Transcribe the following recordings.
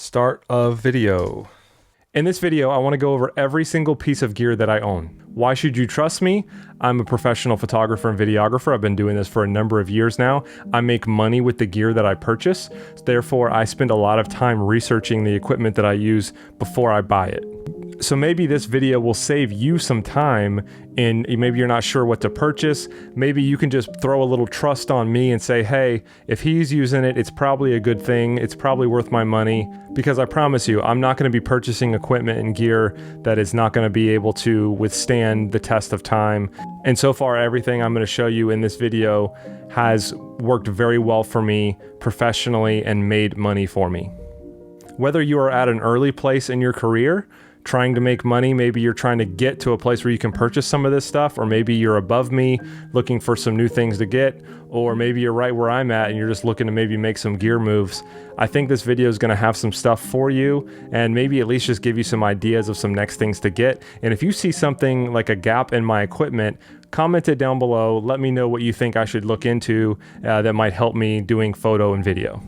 Start of video. In this video, I want to go over every single piece of gear that I own. Why should you trust me? I'm a professional photographer and videographer. I've been doing this for a number of years now. I make money with the gear that I purchase. Therefore, I spend a lot of time researching the equipment that I use before I buy it. So maybe this video will save you some time in maybe you're not sure what to purchase. Maybe you can just throw a little trust on me and say, hey, if he's using it, it's probably a good thing. It's probably worth my money, because I promise you, I'm not going to be purchasing equipment and gear that is not going to be able to withstand the test of time. And so far, everything I'm going to show you in this video has worked very well for me professionally and made money for me. Whether you are at an early place in your career, trying to make money, maybe you're trying to get to a place where you can purchase some of this stuff, or maybe you're above me looking for some new things to get, or maybe you're right where I'm at and you're just looking to maybe make some gear moves. I think this video is going to have some stuff for you and maybe at least just give you some ideas of some next things to get. And if you see something like a gap in my equipment, comment it down below. Let me know what you think I should look into that might help me doing photo and video.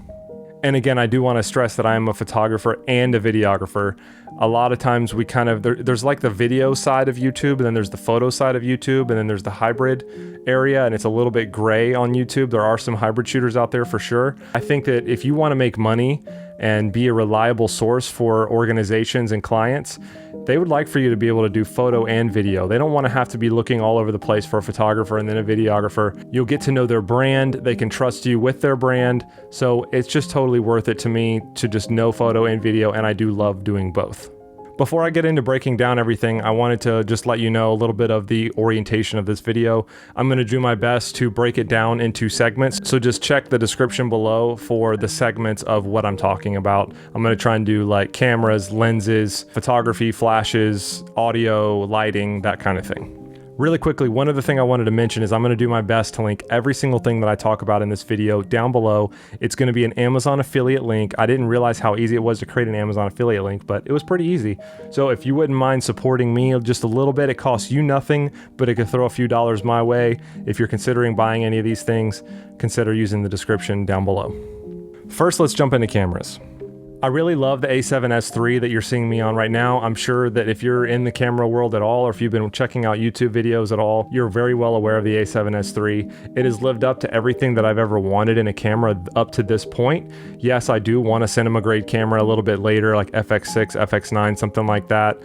And again, I do want to stress that I am a photographer and a videographer. A lot of times we there's like the video side of YouTube, and then there's the photo side of YouTube, and then there's the hybrid area, and it's a little bit gray on YouTube. There are some hybrid shooters out there for sure. I think that if you want to make money and be a reliable source for organizations and clients, they would like for you to be able to do photo and video. They don't want to have to be looking all over the place for a photographer and then a videographer. You'll get to know their brand. They can trust you with their brand. So it's just totally worth it to me to just know photo and video, and I do love doing both. Before I get into breaking down everything, I wanted to just let you know a little bit of the orientation of this video. I'm going to do my best to break it down into segments, so just check the description below for the segments of what I'm talking about. I'm going to try and do like cameras, lenses, photography, flashes, audio, lighting, that kind of thing. Really quickly, one other thing I wanted to mention is I'm going to do my best to link every single thing that I talk about in this video down below. It's going to be an Amazon affiliate link. I didn't realize how easy it was to create an Amazon affiliate link, but it was pretty easy. So if you wouldn't mind supporting me just a little bit, it costs you nothing, but it could throw a few dollars my way. If you're considering buying any of these things, consider using the description down below. First, let's jump into cameras. I really love the A7S III that you're seeing me on right now. I'm sure that if you're in the camera world at all, or if you've been checking out YouTube videos at all, you're very well aware of the A7S III. It has lived up to everything that I've ever wanted in a camera up to this point. Yes, I do want a cinema grade camera a little bit later, like FX6, FX9, something like that.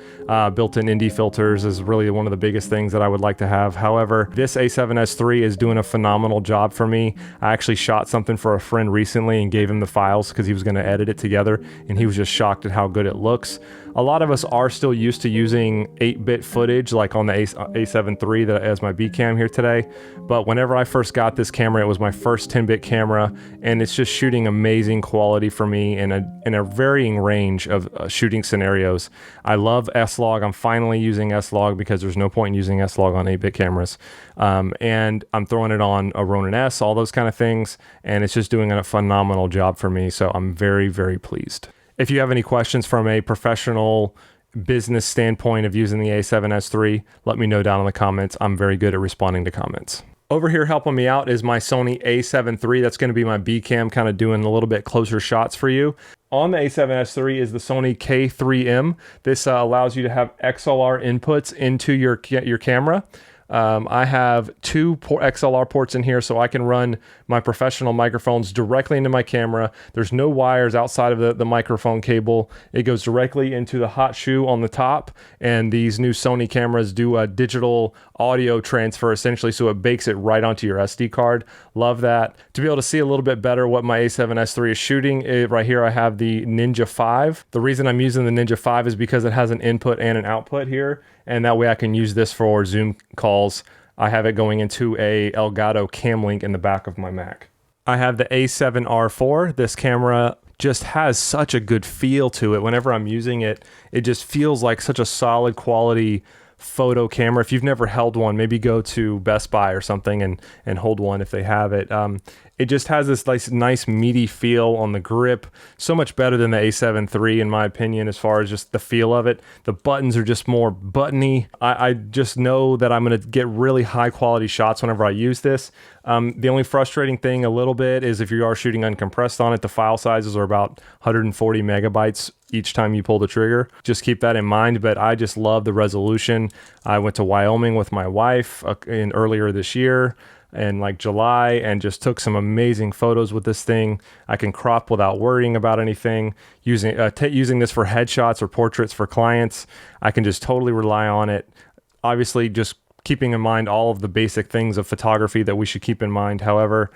Built-in ND filters is really one of the biggest things that I would like to have. However, this A7S III is doing a phenomenal job for me. I actually shot something for a friend recently and gave him the files because he was going to edit it together, and he was just shocked at how good it looks. A lot of us are still used to using 8-bit footage, like on the A7 III that as my B cam here today. But whenever I first got this camera, it was my first 10-bit camera, and it's just shooting amazing quality for me in a varying range of shooting scenarios. I love S-Log. I'm finally using S-Log because there's no point in using S-Log on 8-bit cameras. And I'm throwing it on a Ronin S, all those kind of things, and it's just doing a phenomenal job for me. So I'm very, very pleased. If you have any questions from a professional business standpoint of using the A7S III, let me know down in the comments. I'm very good at responding to comments. Over here helping me out is my Sony A7 III. That's going to be my B cam, kind of doing a little bit closer shots for you. On the A7S III is the Sony K3M. This allows you to have XLR inputs into your camera. I have two XLR ports in here, so I can run my professional microphones directly into my camera. There's no wires outside of the microphone cable. It goes directly into the hot shoe on the top, and these new Sony cameras do a digital audio transfer essentially, so it bakes it right onto your SD card. Love that. To be able to see a little bit better what my A7S III is shooting, right here I have the Ninja 5. The reason I'm using the Ninja 5 is because it has an input and an output here, and that way I can use this for Zoom calls. I have it going into a Elgato Cam Link in the back of my Mac. I have the A7R4. This camera just has such a good feel to it. Whenever I'm using it, it just feels like such a solid quality photo camera. If you've never held one, maybe go to Best Buy or something and hold one if they have it. It just has this nice meaty feel on the grip. So much better than the A7 III in my opinion, as far as just the feel of it. The buttons are just more buttony. I just know that I'm gonna get really high quality shots whenever I use this. The only frustrating thing a little bit is if you are shooting uncompressed on it, the file sizes are about 140 megabytes each time you pull the trigger. Just keep that in mind, but I just love the resolution. I went to Wyoming with my wife earlier this year in like July and just took some amazing photos with this thing. I can crop without worrying about anything. Using this for headshots or portraits for clients, I can just totally rely on it. Obviously, just keeping in mind all of the basic things of photography that we should keep in mind. However,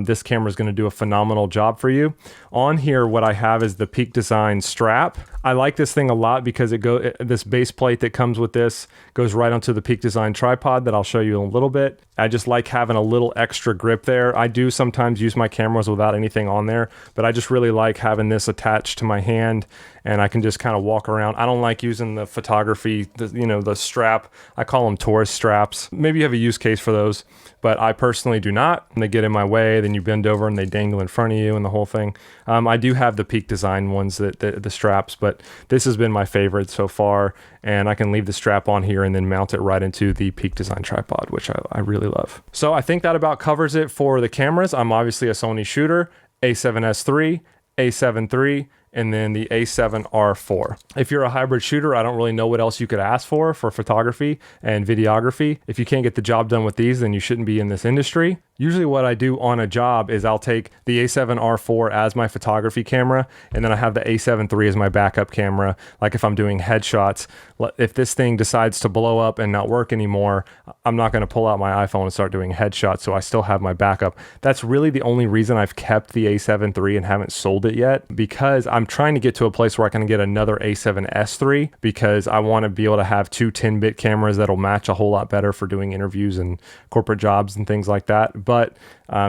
this camera is going to do a phenomenal job for you. On here, what I have is the Peak Design strap. I like this thing a lot because this base plate that comes with this goes right onto the Peak Design tripod that I'll show you in a little bit. I just like having a little extra grip there. I do sometimes use my cameras without anything on there, but I just really like having this attached to my hand and I can just kind of walk around. I don't like using the photography, the strap. I call them tourist straps. Maybe you have a use case for those, but I personally do not. They get in my way, then you bend over and they dangle in front of you and the whole thing. I do have the Peak Design ones, the straps, but this has been my favorite so far, and I can leave the strap on here and then mount it right into the Peak Design tripod, which I really love. So I think that about covers it for the cameras. I'm obviously a Sony shooter, A7S III, A7 III, and then the A7R4. If you're a hybrid shooter, I don't really know what else you could ask for photography and videography. If you can't get the job done with these, then you shouldn't be in this industry. Usually what I do on a job is I'll take the A7R4 as my photography camera, and then I have the A7 III as my backup camera. Like if I'm doing headshots, if this thing decides to blow up and not work anymore, I'm not gonna pull out my iPhone and start doing headshots, so I still have my backup. That's really the only reason I've kept the A7 III and haven't sold it yet, because I'm trying to get to a place where I can get another A7S III, because I wanna be able to have two 10-bit cameras that'll match a whole lot better for doing interviews and corporate jobs and things like that. But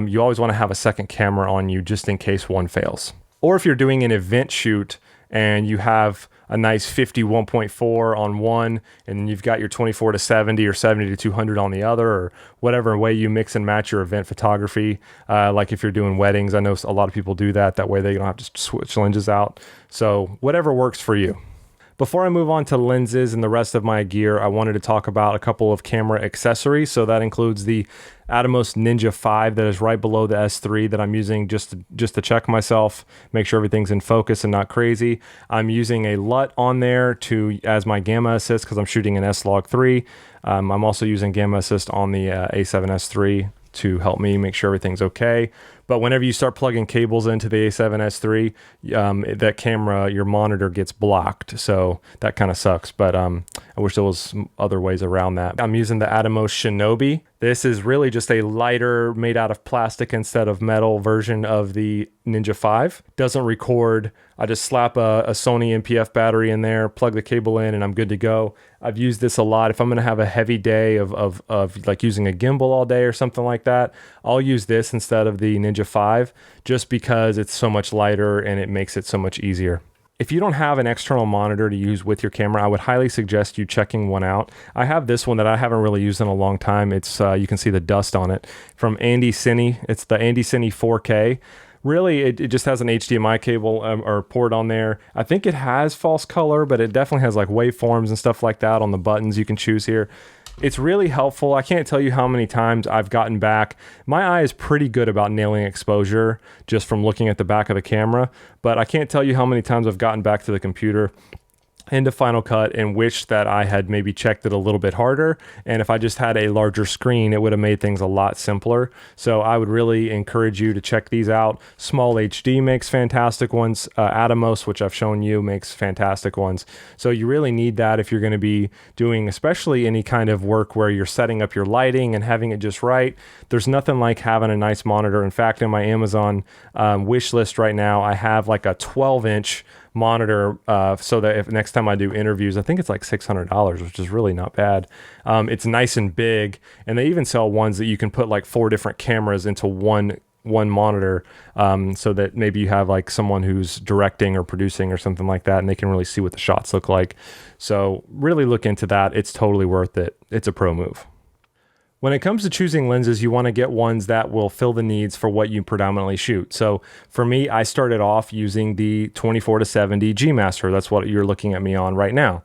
you always want to have a second camera on you just in case one fails. Or if you're doing an event shoot and you have a nice 50 1.4 on one, and you've got your 24 to 70 or 70 to 200 on the other, or whatever way you mix and match your event photography. Like if you're doing weddings, I know a lot of people do that. That way they don't have to switch lenses out. So whatever works for you. Before I move on to lenses and the rest of my gear, I wanted to talk about a couple of camera accessories. So that includes the Atomos Ninja 5 that is right below the S3 that I'm using just to check myself, make sure everything's in focus and not crazy. I'm using a LUT on there as my gamma assist because I'm shooting an S-Log3. I'm also using gamma assist on the A7S III to help me make sure everything's okay. But whenever you start plugging cables into the A7S III, that camera, your monitor gets blocked. So that kind of sucks, but I wish there was some other ways around that. I'm using the Atomos Shinobi. This is really just a lighter, made out of plastic instead of metal version of the Ninja 5. Doesn't record. I just slap a Sony NPF battery in there, plug the cable in, and I'm good to go. I've used this a lot. If I'm gonna have a heavy day of like using a gimbal all day or something like that, I'll use this instead of the Ninja 5 just because it's so much lighter and it makes it so much easier. If you don't have an external monitor to use with your camera, I would highly suggest you checking one out. I have this one that I haven't really used in a long time. It's you can see the dust on it from Andy Cine. It's the Andy Cine 4K. Really, it just has an HDMI cable or port on there. I think it has false color, but it definitely has like waveforms and stuff like that on the buttons you can choose here. It's really helpful. I can't tell you how many times I've gotten back. My eye is pretty good about nailing exposure just from looking at the back of the camera, but I can't tell you how many times I've gotten back to the computer into Final Cut and wish that I had maybe checked it a little bit harder. And if I just had a larger screen, it would have made things a lot simpler. So I would really encourage you to check these out. Small HD makes fantastic ones. Atomos, which I've shown you, makes fantastic ones. So you really need that if you're going to be doing especially any kind of work where you're setting up your lighting and having it just right. There's nothing like having a nice monitor. In fact, in my Amazon wish list right now, I have like a 12-inch monitor so that if next time I do interviews, I think it's like $600, which is really not bad. It's nice and big, and they even sell ones that you can put like 4 different cameras into one monitor, so that maybe you have like someone who's directing or producing or something like that, and they can really see what the shots look like. So really look into that. It's totally worth it. It's a pro move. When it comes to choosing lenses, you want to get ones that will fill the needs for what you predominantly shoot. So for me, I started off using the 24-70 G Master. That's what you're looking at me on right now.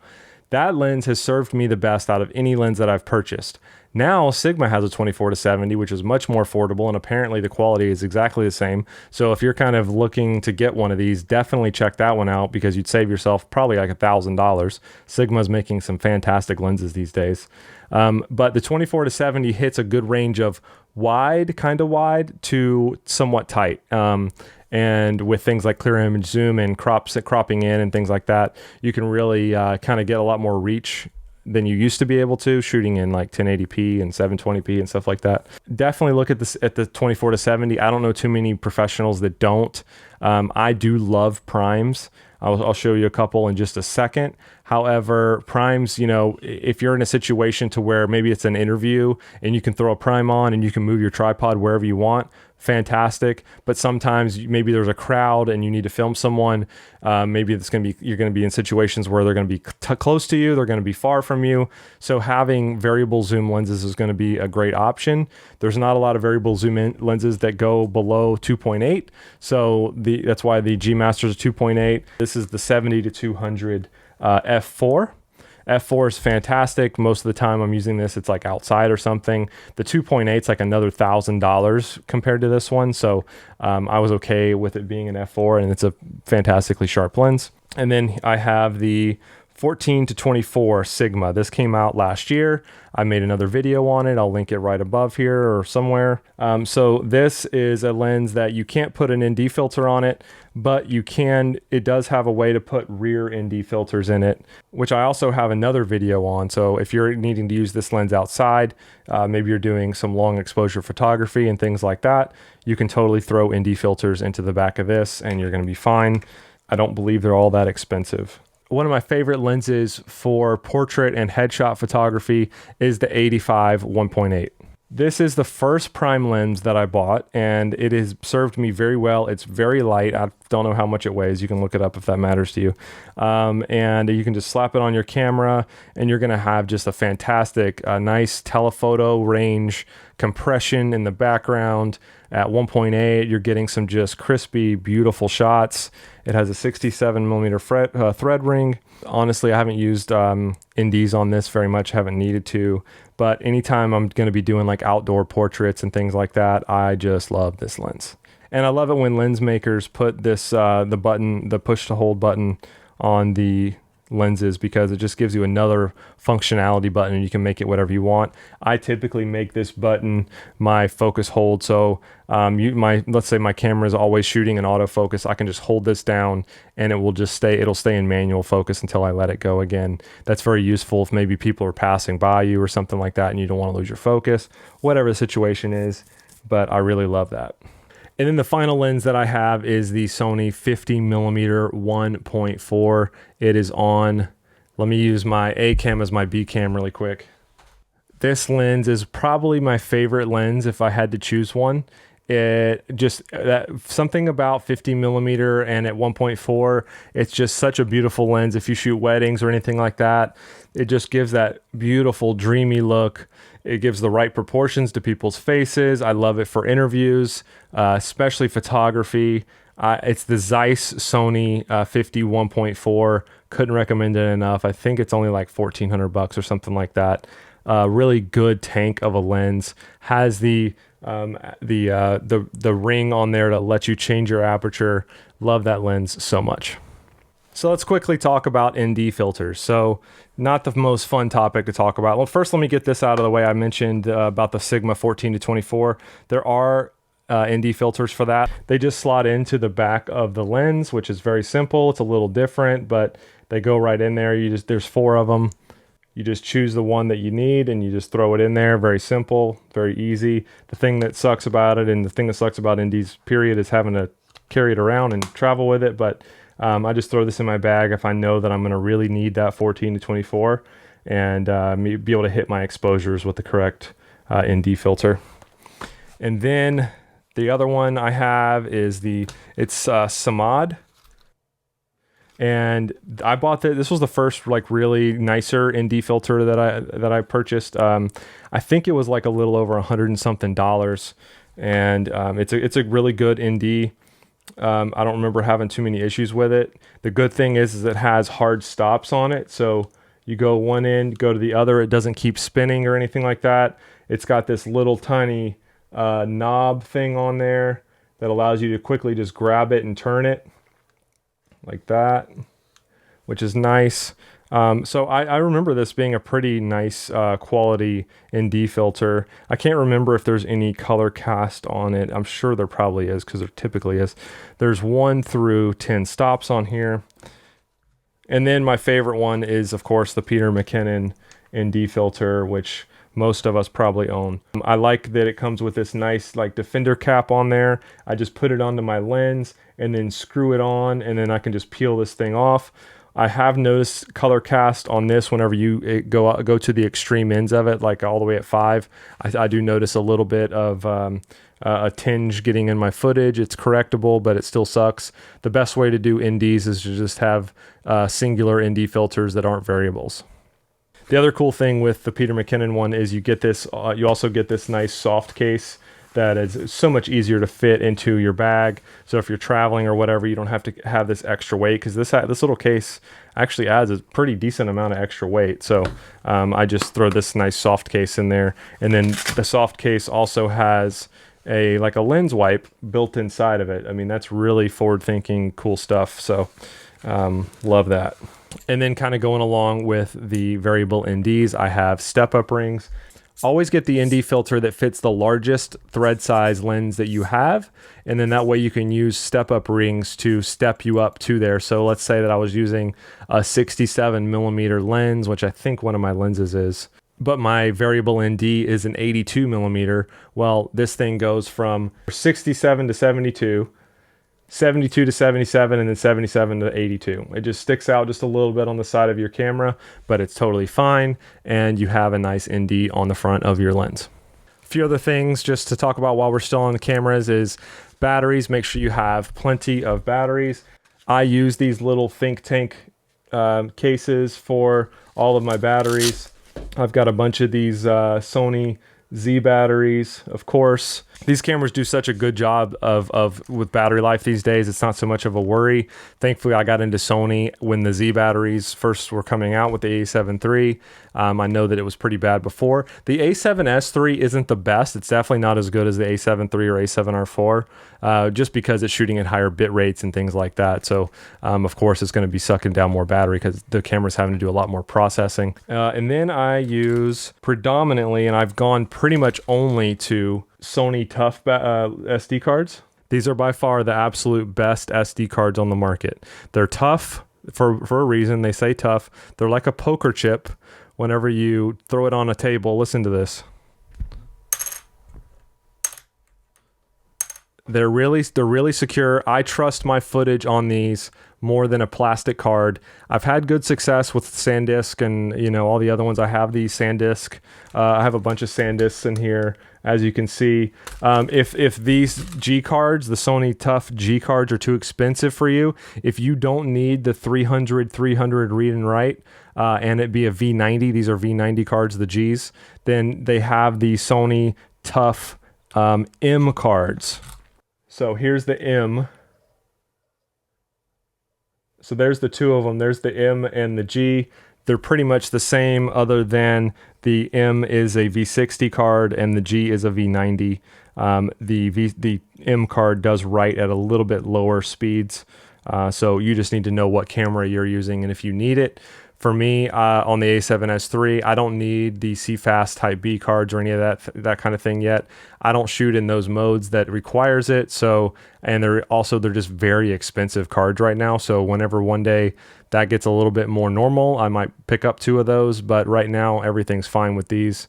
That lens has served me the best out of any lens that I've purchased. Now Sigma has a 24-70, which is much more affordable, and apparently the quality is exactly the same. So if you're kind of looking to get one of these, definitely check that one out because you'd save yourself probably like $1,000. Sigma's making some fantastic lenses these days. But the 24-70 hits a good range of wide, kind of wide, to somewhat tight. And with things like clear image zoom and cropping in and things like that, you can really kind of get a lot more reach than you used to be able to shooting in like 1080p and 720p and stuff like that. Definitely look at this at the 24-70. I don't know too many professionals that don't. I do love primes. I'll show you a couple in just a second. However, primes, you know, if you're in a situation to where maybe it's an interview and you can throw a prime on and you can move your tripod wherever you want, fantastic. But sometimes maybe there's a crowd and you need to film someone. Maybe you're going to be in situations where they're going to be close to you, they're going to be far from you. So having variable zoom lenses is going to be a great option. There's not a lot of variable zoom lenses that go below 2.8. So that's why the G Master is 2.8. This is the 70-200 f4. F4 is fantastic. Most of the time I'm using this, it's like outside or something. The 2.8 is like another $1,000 compared to this one. So I was okay with it being an F4, and it's a fantastically sharp lens. And then I have the 14-24 Sigma. This came out last year. I made another video on it. I'll link it right above here or somewhere. So this is a lens that you can't put an ND filter on it, but you can, it does have a way to put rear ND filters in it, which I also have another video on. So if you're needing to use this lens outside, maybe you're doing some long exposure photography and things like that, you can totally throw ND filters into the back of this and you're gonna be fine. I don't believe they're all that expensive. One of my favorite lenses for portrait and headshot photography is the 85 1.8. This is the first prime lens that I bought, and it has served me very well. It's very light. I don't know how much it weighs. You can look it up if that matters to you. And you can just slap it on your camera, and you're going to have just a fantastic, nice telephoto range, compression in the background. At 1.8, you're getting some just crispy, beautiful shots. It has a 67mm thread ring. Honestly, I haven't used NDs on this very much, haven't needed to. But anytime I'm going to be doing like outdoor portraits and things like that, I just love this lens. And I love it when lens makers put this, the push to hold button on the lenses, because it just gives you another functionality button and you can make it whatever you want. I typically make this button my focus hold. So let's say my camera is always shooting in autofocus. I can just hold this down and it will just it'll stay in manual focus until I let it go again. That's very useful if maybe people are passing by you or something like that and you don't want to lose your focus, whatever the situation is. But I really love that. And then the final lens that I have is the Sony 50mm 1.4. It is on, let me use my A cam as my B cam really quick. This lens is probably my favorite lens if I had to choose one. It just, something about 50mm and at 1.4, it's just such a beautiful lens. If you shoot weddings or anything like that, it just gives that beautiful, dreamy look. It gives the right proportions to people's faces. I love it for interviews, especially photography. It's the Zeiss Sony 50 1.4. Couldn't recommend it enough. I think it's only like $1,400 or something like that. Really good tank of a lens. Has the ring on there to let you change your aperture. Love that lens so much. So let's quickly talk about ND filters. So not the most fun topic to talk about. Well, first let me get this out of the way. I mentioned about the Sigma 14-24. There are ND filters for that. They just slot into the back of the lens, which is very simple. It's a little different, but they go right in there. There's 4 of them. You just choose the one that you need and you just throw it in there. Very simple, very easy. The thing that sucks about it, and the thing that sucks about NDs period, is having to carry it around and travel with it. But I just throw this in my bag if I know that I'm going to really need that 14-24 and be able to hit my exposures with the correct ND filter. And then the other one I have is it's Samad. And I bought this was the first like really nicer ND filter that I purchased. I think it was like a little over $100 and something, and it's a really good ND. I don't remember having too many issues with it. The good thing is it has hard stops on it, so you go one end, go to the other, it doesn't keep spinning or anything like that. It's got this little tiny knob thing on there that allows you to quickly just grab it and turn it like that, which is nice. So I remember this being a pretty nice quality ND filter. I can't remember if there's any color cast on it. I'm sure there probably is, because there typically is. There's 1 through 10 stops on here. And then my favorite one is, of course, the Peter McKinnon ND filter, which most of us probably own. I like that it comes with this nice like defender cap on there. I just put it onto my lens and then screw it on, and then I can just peel this thing off. I have noticed color cast on this whenever you go to the extreme ends of it, like all the way at 5. I do notice a little bit of a tinge getting in my footage. It's correctable, but it still sucks. The best way to do NDs is to just have singular ND filters that aren't variables. The other cool thing with the Peter McKinnon one is you get this. You also get this nice soft case that is so much easier to fit into your bag. So if you're traveling or whatever, you don't have to have this extra weight, because this little case actually adds a pretty decent amount of extra weight. So I just throw this nice soft case in there, and then the soft case also has like a lens wipe built inside of it. I mean, that's really forward-thinking, cool stuff. So love that. And then kind of going along with the variable NDs, I have step-up rings. Always get the ND filter that fits the largest thread size lens that you have, and then that way you can use step-up rings to step you up to there. So let's say that I was using a 67 millimeter lens, which I think one of my lenses is, but my variable ND is an 82 millimeter. Well, this thing goes from 67 to 72, 72 to 77, and then 77 to 82. It just sticks out just a little bit on the side of your camera, but it's totally fine, and you have a nice ND on the front of your lens. A few other things just to talk about while we're still on the cameras is batteries. Make sure you have plenty of batteries. I use these little think tank cases for all of my batteries. I've got a bunch of these Sony Z batteries, of course. These cameras do such a good job with battery life these days. It's not so much of a worry. Thankfully, I got into Sony when the Z batteries first were coming out with the A7 III. I know that it was pretty bad before. The A7S III isn't the best. It's definitely not as good as the A7 III or A7R4, just because it's shooting at higher bit rates and things like that. So, of course, it's going to be sucking down more battery because the camera's having to do a lot more processing. And then I use predominantly, and I've gone pretty much only to Sony Tough SD cards. These are by far the absolute best SD cards on the market. They're tough for a reason. They say tough. They're like a poker chip. Whenever you throw it on a table, listen to this. They're really secure. I trust my footage on these more than a plastic card. I've had good success with SanDisk and all the other ones. I have these SanDisk. I have a bunch of SanDisks in here, as you can see. If these G cards, the Sony Tough G cards, are too expensive for you, if you don't need the 300 read and write, and it be a V90, these are V90 cards, the Gs, then they have the Sony Tough M cards. So here's the M. So there's the two of them. There's the M and the G. They're pretty much the same, other than the M is a V60 card and the G is a V90. The M card does write at a little bit lower speeds. So you just need to know what camera you're using and if you need it. For me, on the A7S III, I don't need the CFast Type B cards or any of that kind of thing yet. I don't shoot in those modes that requires it. So, and they're just very expensive cards right now. So whenever one day that gets a little bit more normal, I might pick up 2 of those. But right now, everything's fine with these.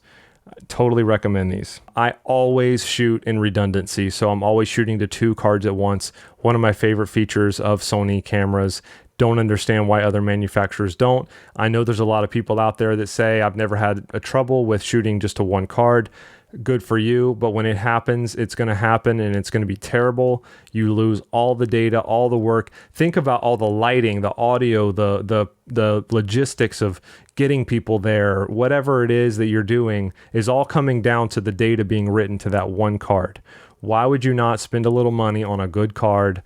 Totally recommend these. I always shoot in redundancy, so I'm always shooting to 2 cards at once. One of my favorite features of Sony cameras. Don't understand why other manufacturers don't. I know there's a lot of people out there that say I've never had a trouble with shooting just to 1 card. good for you, but when it happens, it's going to happen and it's going to be terrible. You lose all the data, all the work. Think about all the lighting, the audio, the logistics of getting people there. Whatever it is that you're doing is all coming down to the data being written to that one card. Why would you not spend a little money on a good card?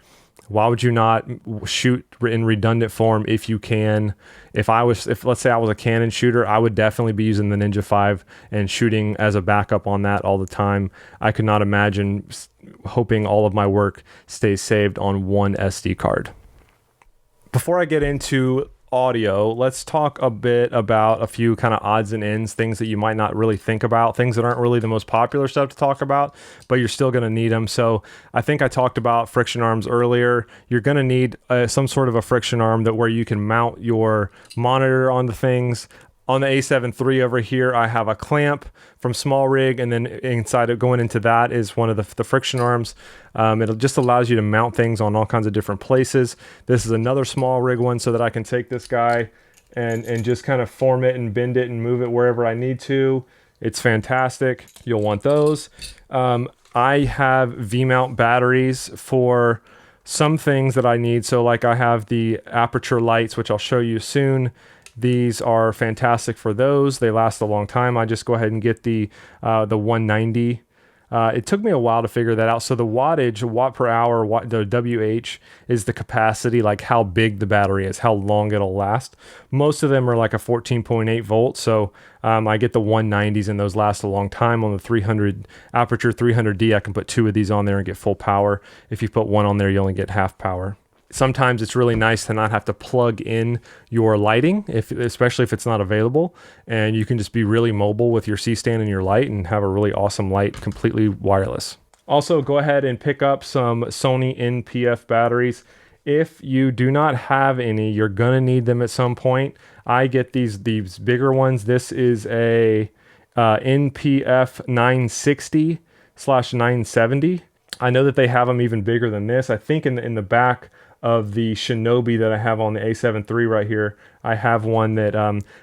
Why would you not shoot in redundant form if you can? If let's say I was a Canon shooter, I would definitely be using the Ninja 5 and shooting as a backup on that all the time. I could not imagine hoping all of my work stays saved on one SD card. Before I get into audio, let's talk a bit about a few kind of odds and ends, things that you might not really think about, things that aren't really the most popular stuff to talk about, but you're still going to need them. So I think I talked about friction arms earlier. You're going to need some sort of a friction arm that where you can mount your monitor onto things. On the A7 III over here, I have a clamp from Small Rig, and then inside of going into that is one of the friction arms. It just allows you to mount things on all kinds of different places. This is another Small Rig one so that I can take this guy and just kind of form it and bend it and move it wherever I need to. It's fantastic. You'll want those. I have V-mount batteries for some things that I need. So like I have the aperture lights, which I'll show you soon. These are fantastic for those. They last a long time. I just go ahead and get the 190. It took me a while to figure that out. So the wattage, watt per hour, the WH is the capacity, like how big the battery is, how long it'll last. Most of them are like a 14.8 volt. So I get the 190s and those last a long time. On the 300 aperture 300D, I can put 2 of these on there and get full power. If you put 1 on there, you only get half power. Sometimes it's really nice to not have to plug in your lighting, especially if it's not available, and you can just be really mobile with your C-stand and your light and have a really awesome light completely wireless. Also, go ahead and pick up some Sony NPF batteries. If you do not have any, you're gonna need them at some point. I get these bigger ones. This is a NPF 960/970. I know that they have them even bigger than this. I think in the back of the Shinobi that I have on the A7 III right here, I have one that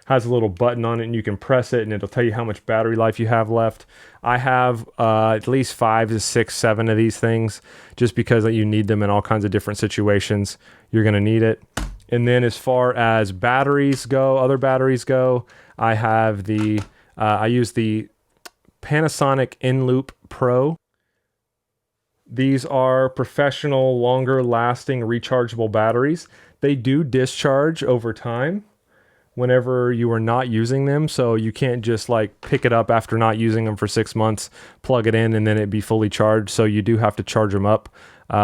has a little button on it and you can press it and it'll tell you how much battery life you have left. I have at least 5 to 6, 7 of these things just because you need them in all kinds of different situations. You're gonna need it. And then as far as batteries go, other batteries go, I have I use the Panasonic Inloop Pro. These are professional, longer lasting rechargeable batteries. They do discharge over time whenever you are not using them. So you can't just like pick it up after not using them for 6 months, plug it in, and then it be fully charged. So you do have to charge them up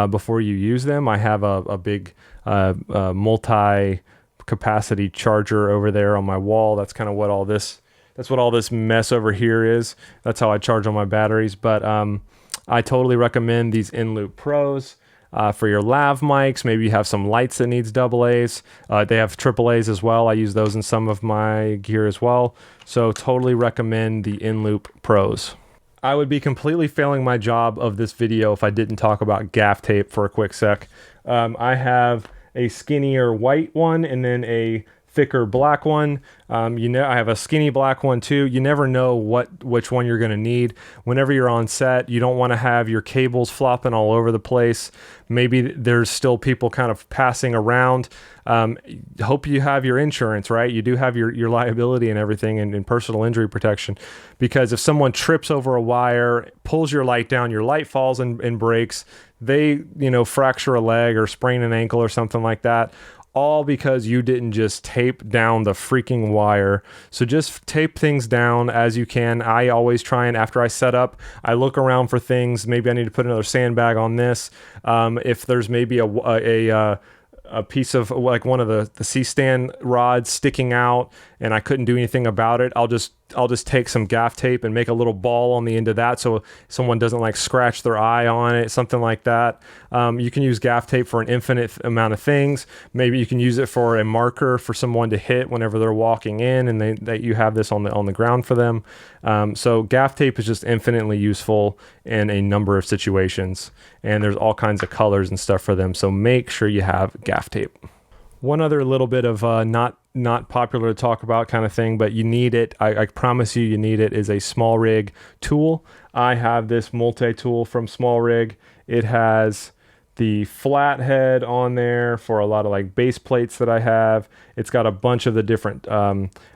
before you use them. I have a big multi-capacity charger over there on my wall. That's kind of what all this mess over here is. That's how I charge all my batteries. But I totally recommend these Inloop Pros for your lav mics. Maybe you have some lights that needs AA's. They have AAA's as well. I use those in some of my gear as well. So totally recommend the Inloop Pros. I would be completely failing my job of this video if I didn't talk about gaff tape for a quick sec. I have a skinnier white one and then a thicker black one. I have a skinny black one too. You never know which one you're going to need. Whenever you're on set, you don't want to have your cables flopping all over the place. Maybe there's still people kind of passing around. Hope you have your insurance, right? You do have your liability and everything and personal injury protection, because if someone trips over a wire, pulls your light down, your light falls and breaks, they fracture a leg or sprain an ankle or something like that. All because you didn't just tape down the freaking wire. So just tape things down as you can. I always try, and after I set up, I look around for things. Maybe I need to put another sandbag on this. If there's maybe a piece of like one of the C-stand rods sticking out and I couldn't do anything about it, I'll just take some gaff tape and make a little ball on the end of that so someone doesn't like scratch their eye on it, something like that. You can use gaff tape for an infinite amount of things. Maybe you can use it for a marker for someone to hit whenever they're walking in and that you have this on the ground for them. So gaff tape is just infinitely useful in a number of situations, and there's all kinds of colors and stuff for them. So make sure you have gaff tape. One other little bit of not popular to talk about kind of thing, but you need it. I promise you need it, is a small rig tool. I have this multi-tool from Small Rig. It has the flathead on there for a lot of like base plates that I have. It's got a bunch of the different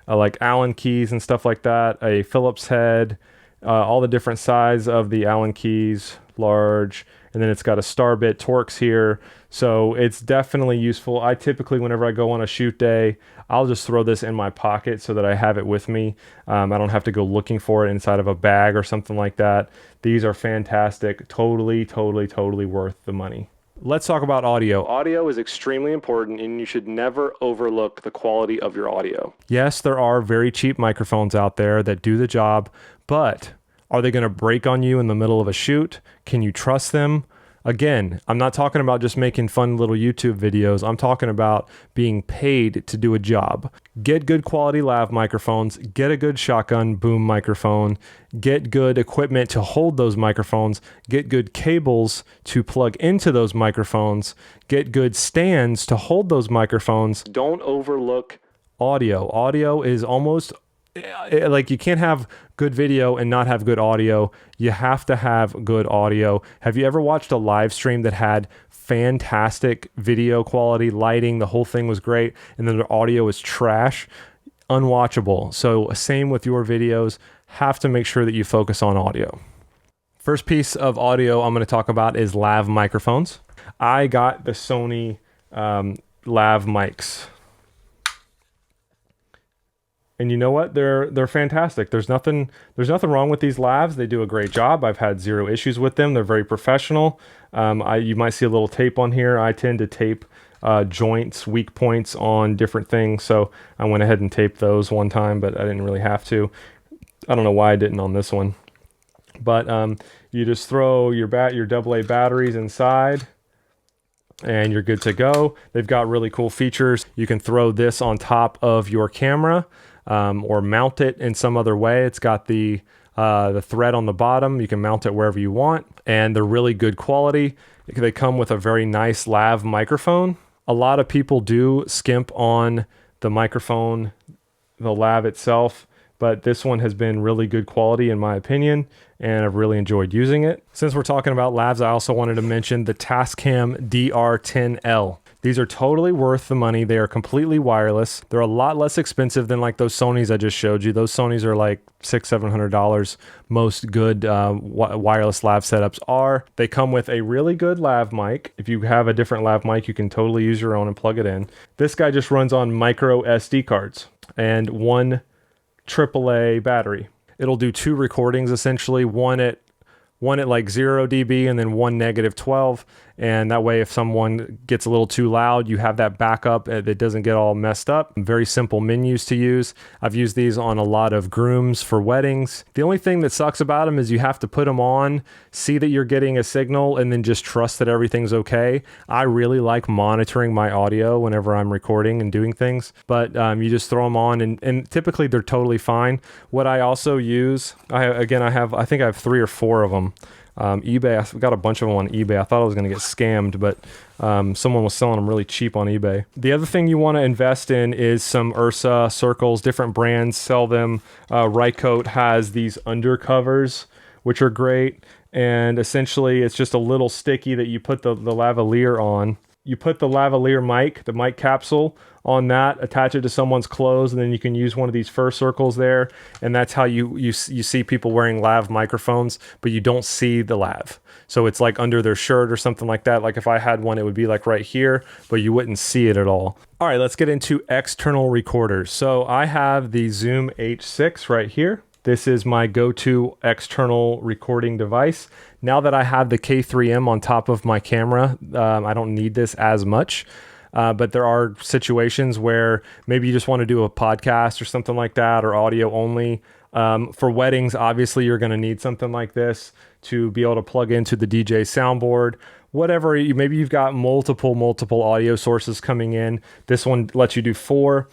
like Allen keys and stuff like that, a Phillips head, all the different size of the Allen keys, large, and then it's got a star bit Torx here. So it's definitely useful. I typically, whenever I go on a shoot day, I'll just throw this in my pocket so that I have it with me. I don't have to go looking for it inside of a bag or something like that. These are fantastic. Totally worth the money. Let's talk about audio. Audio is extremely important, and you should never overlook the quality of your audio. Yes, there are very cheap microphones out there that do the job, but are they going to break on you in the middle of a shoot? Can you trust them? Again, I'm not talking about just making fun little YouTube videos. I'm talking about being paid to do a job. Get good quality lav microphones, get a good shotgun boom microphone, get good equipment to hold those microphones, get good cables to plug into those microphones, get good stands to hold those microphones. Don't overlook audio. Audio is almost like, you can't have good video and not have good audio. You have to have good audio. Have you ever watched a live stream that had fantastic video quality, lighting, the whole thing was great, and then the audio was trash? Unwatchable. So same with your videos. Have to make sure that you focus on audio. First piece of audio I'm going to talk about is lav microphones. I got the Sony lav mics. And you know what? They're fantastic. There's nothing wrong with these lavs. They do a great job. I've had zero issues with them. They're very professional. You might see a little tape on here. I tend to tape joints, weak points on different things. So I went ahead and taped those one time, but I didn't really have to. I don't know why I didn't on this one. But you just throw your AA batteries inside, and you're good to go. They've got really cool features. You can throw this on top of your camera, or mount it in some other way. It's got the thread on the bottom. You can mount it wherever you want, and they're really good quality. They come with a very nice lav microphone. A lot of people do skimp on the microphone, the lav itself, but this one has been really good quality in my opinion, and I've really enjoyed using it. Since we're talking about lavs, I also wanted to mention the Tascam DR10L. These are totally worth the money. They are completely wireless. They're a lot less expensive than like those Sonys I just showed you. Those Sonys are like $600-700. Most good wireless lav setups are. They come with a really good lav mic. If you have a different lav mic, you can totally use your own and plug it in. This guy just runs on micro SD cards and one AAA battery. It'll do 2 recordings essentially, one at like 0 dB and then one -12. And that way, if someone gets a little too loud, you have that backup that doesn't get all messed up. Very simple menus to use. I've used these on a lot of grooms for weddings. The only thing that sucks about them is you have to put them on, see that you're getting a signal, and then just trust that everything's okay. I really like monitoring my audio whenever I'm recording and doing things, but you just throw them on and typically they're totally fine. What I also use, I think I have 3 or 4 of them. eBay, I got a bunch of them on eBay. I thought I was going to get scammed, but someone was selling them really cheap on eBay. The other thing you want to invest in is some Ursa circles. Different brands sell them. Rycote has these undercovers, which are great. And essentially, it's just a little sticky that you put the lavalier on. You put the lavalier mic, the mic capsule, on that, attach it to someone's clothes, and then you can use one of these fur circles there, and that's how you see people wearing lav microphones, but you don't see the lav. So it's like under their shirt or something like that. Like if I had one, it would be like right here, but you wouldn't see it at all. All right, let's get into external recorders. So I have the Zoom H6 right here. This is my go-to external recording device. Now that I have the K3M on top of my camera, I don't need this as much. But there are situations where maybe you just want to do a podcast or something like that, or audio only. For weddings, obviously, you're going to need something like this to be able to plug into the DJ soundboard. Whatever, maybe you've got multiple audio sources coming in. This one lets you do 4.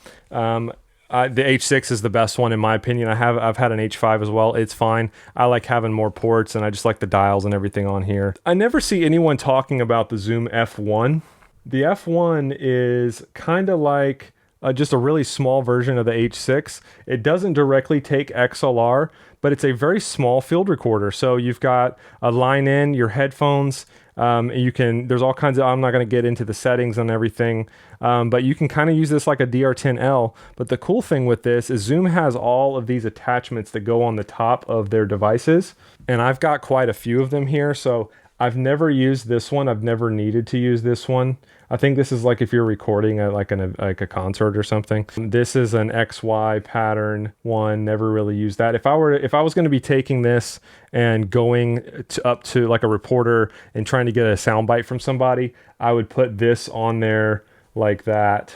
The H6 is the best one in my opinion. I've had an H5 as well. It's fine. I like having more ports, and I just like the dials and everything on here. I never see anyone talking about the Zoom F1. The F1 is kind of like just a really small version of the H6. It doesn't directly take XLR, but it's a very small field recorder. So you've got a line in, your headphones. You can, there's all kinds of, I'm not going to get into the settings and everything, but you can kind of use this like a DR10L. But the cool thing with this is Zoom has all of these attachments that go on the top of their devices. And I've got quite a few of them here. So I've never used this one. I've never needed to use this one. I think this is like if you're recording at like a concert or something. This is an XY pattern one. Never really used that. If I was going to be taking this and going up to like a reporter and trying to get a soundbite from somebody, I would put this on there like that,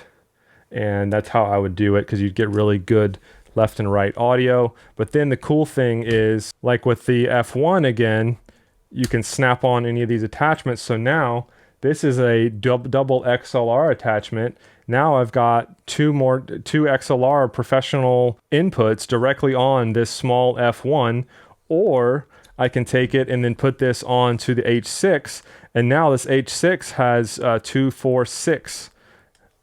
and that's how I would do it, because you'd get really good left and right audio. But then the cool thing is, like with the F1 again, you can snap on any of these attachments. So now this is a double XLR attachment. Now I've got two XLR professional inputs directly on this small F1, or I can take it and then put this onto the H6. And now this H6 has 2, 4, 6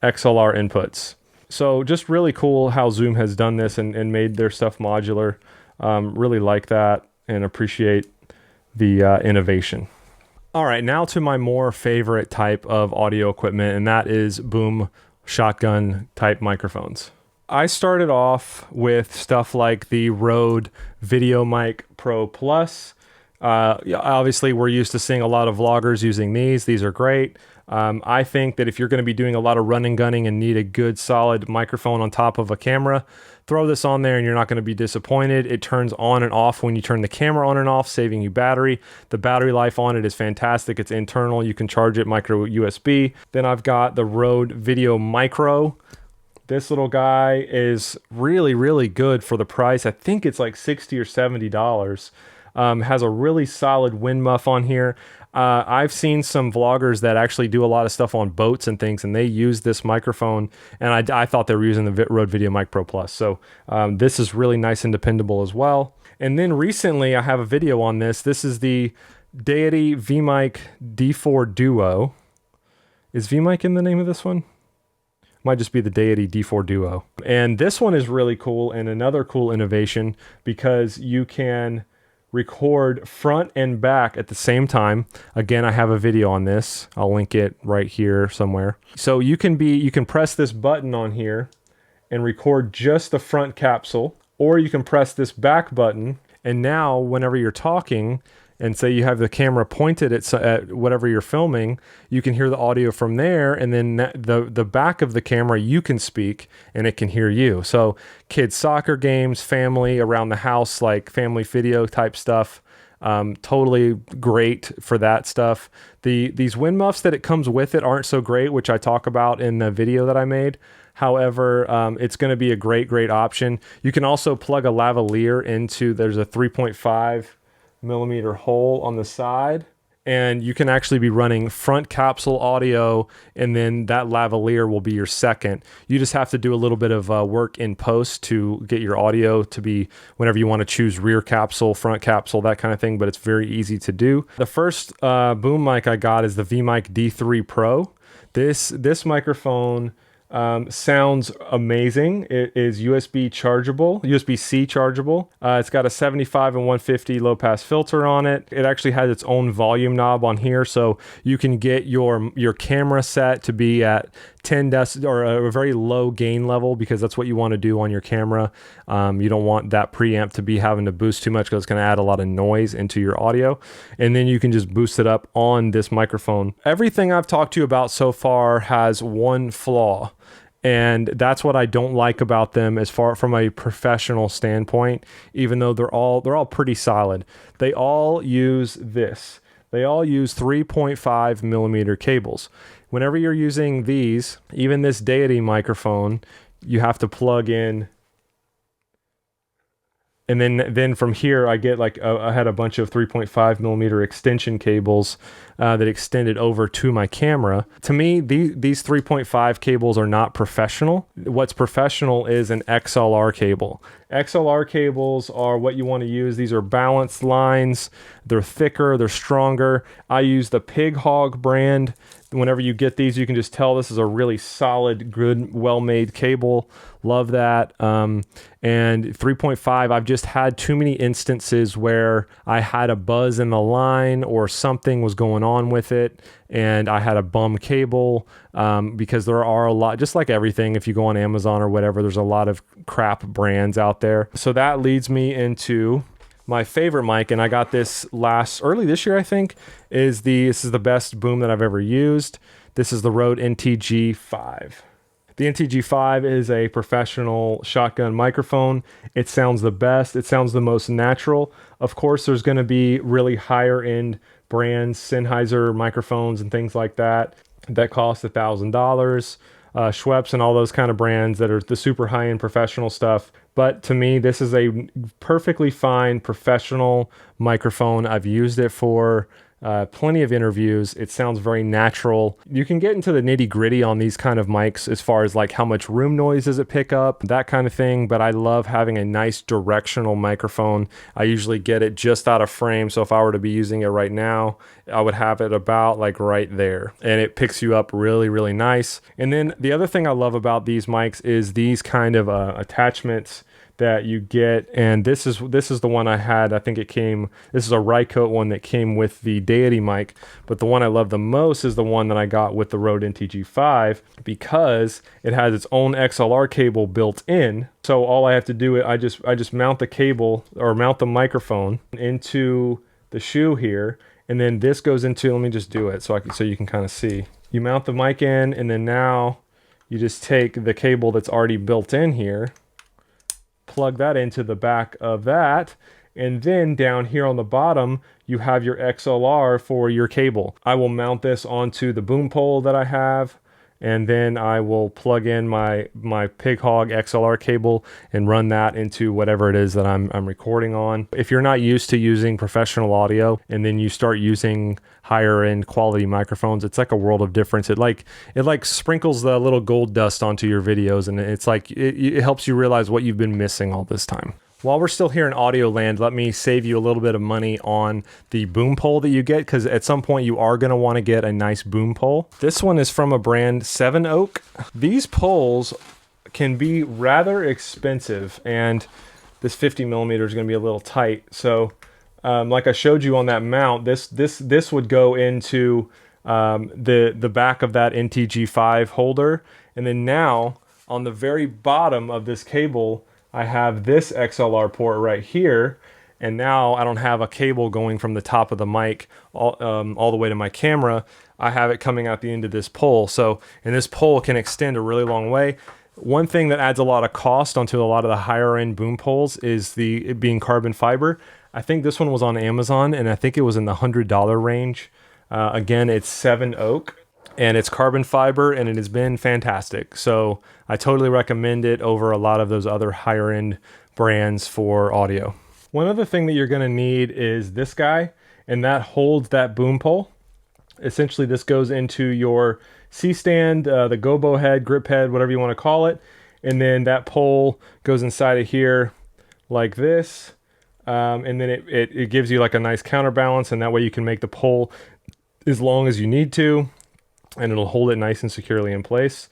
XLR inputs. So just really cool how Zoom has done this and made their stuff modular. Really like that and appreciate the innovation. All right, now to my more favorite type of audio equipment, and that is boom shotgun type microphones. I started off with stuff like the Rode VideoMic Pro Plus. Obviously, we're used to seeing a lot of vloggers using these. These are great. I think that if you're going to be doing a lot of running gunning and need a good solid microphone on top of a camera, throw this on there and you're not going to be disappointed. It turns on and off when you turn the camera on and off, saving you battery. The battery life on it is fantastic. It's internal. You can charge it micro USB. Then I've got the Rode Video Micro. This little guy is really, really good for the price. I think it's like $60 or $70. Has a really solid wind muff on here. I've seen some vloggers that actually do a lot of stuff on boats and things, and they use this microphone, and I thought they were using the Rode VideoMic Pro Plus. So this is really nice and dependable as well. And then recently I have a video on this. This is the Deity VMic D4 Duo. Is VMic in the name of this one? Might just be the Deity D4 Duo. And this one is really cool, and another cool innovation, because you can record front and back at the same time. Again, I have a video on this. I'll link it right here somewhere. So you can press this button on here and record just the front capsule, or you can press this back button, and now whenever you're talking and say you have the camera pointed at whatever you're filming, you can hear the audio from there, and then the back of the camera, you can speak and it can hear you. So kids' soccer games, family around the house, like family video type stuff, totally great for that stuff. These wind muffs that it comes with it aren't so great, which I talk about in the video that I made. However, it's going to be a great option. You can also plug a lavalier into, there's a 3.5 millimeter hole on the side, and you can actually be running front capsule audio, and then that lavalier will be your second. You just have to do a little bit of work in post to get your audio to be whenever you want to choose rear capsule, front capsule, that kind of thing, but it's very easy to do. The first boom mic I got is the VMic D3 Pro. This microphone sounds amazing. It is USB C chargeable. It's got a 75 and 150 low pass filter on it. It actually has its own volume knob on here, so you can get your camera set to be at 10 dB or a very low gain level, because that's what you want to do on your camera. You don't want that preamp to be having to boost too much, because it's going to add a lot of noise into your audio. And then you can just boost it up on this microphone. Everything I've talked to you about so far has one flaw, and that's what I don't like about them as far from a professional standpoint, even though they're all pretty solid. They all use this. They all use 3.5 millimeter cables. Whenever you're using these, even this Deity microphone, you have to plug in. And then from here, I get like, I had a bunch of 3.5 millimeter extension cables that extended over to my camera. To me, these 3.5 cables are not professional. What's professional is an XLR cable. XLR cables are what you want to use. These are balanced lines. They're thicker, they're stronger. I use the Pig Hog brand. Whenever you get these, you can just tell this is a really solid, good, well-made cable. Love that. And 3.5, I've just had too many instances where I had a buzz in the line or something was going on with it, and I had a bum cable, because there are a lot, just like everything, if you go on Amazon or whatever, there's a lot of crap brands out there. So that leads me into my favorite mic, and I got this early this year, I think. This is the best boom that I've ever used. This is the Rode NTG5. The NTG5 is a professional shotgun microphone. It sounds the best. It sounds the most natural. Of course, there's going to be really higher end brands, Sennheiser microphones and things like that cost $1,000. Schweppes and all those kind of brands that are the super high-end professional stuff. But to me, this is a perfectly fine professional microphone. I've used it for plenty of interviews. It sounds very natural. You can get into the nitty-gritty on these kind of mics as far as like how much room noise does it pick up, that kind of thing. But I love having a nice directional microphone. I usually get it just out of frame. So if I were to be using it right now, I would have it about like right there, and it picks you up really, really nice. And then the other thing I love about these mics is these kind of attachments that you get, and this is the one I had. I think this is a Rycote one that came with the Deity mic, but the one I love the most is the one that I got with the Rode NTG5, because it has its own XLR cable built in. So all I have to do is I just mount the cable, or mount the microphone into the shoe here, and then this goes into, let me just do it so you can kind of see. You mount the mic in, and then now you just take the cable that's already built in here, plug that into the back of that, and then down here on the bottom you have your XLR for your cable. I will mount this onto the boom pole that I have, and then I will plug in my Pig Hog XLR cable and run that into whatever it is that I'm recording on. If you're not used to using professional audio and then you start using higher end quality microphones, it's like a world of difference. It like sprinkles the little gold dust onto your videos, and it's like it helps you realize what you've been missing all this time. While we're still here in audio land, let me save you a little bit of money on the boom pole that you get, because at some point you are going to want to get a nice boom pole. This one is from a brand, Seven Oak. These poles can be rather expensive, and this 50 millimeter is going to be a little tight. So like I showed you on that mount, this would go into the back of that NTG5 holder. And then now on the very bottom of this cable, I have this XLR port right here, and now I don't have a cable going from the top of the mic all the way to my camera. I have it coming out the end of this pole. So, and this pole can extend a really long way. One thing that adds a lot of cost onto a lot of the higher end boom poles is it being carbon fiber. I think this one was on Amazon, and I think it was in the $100 range. Again, it's Seven Oak, and it's carbon fiber, and it has been fantastic. So I totally recommend it over a lot of those other higher end brands for audio. One other thing that you're going to need is this guy, and that holds that boom pole. Essentially, this goes into your C-stand, the gobo head, grip head, whatever you want to call it. And then that pole goes inside of here like this. And then it gives you like a nice counterbalance, and that way you can make the pole as long as you need to, and it'll hold it nice and securely in place.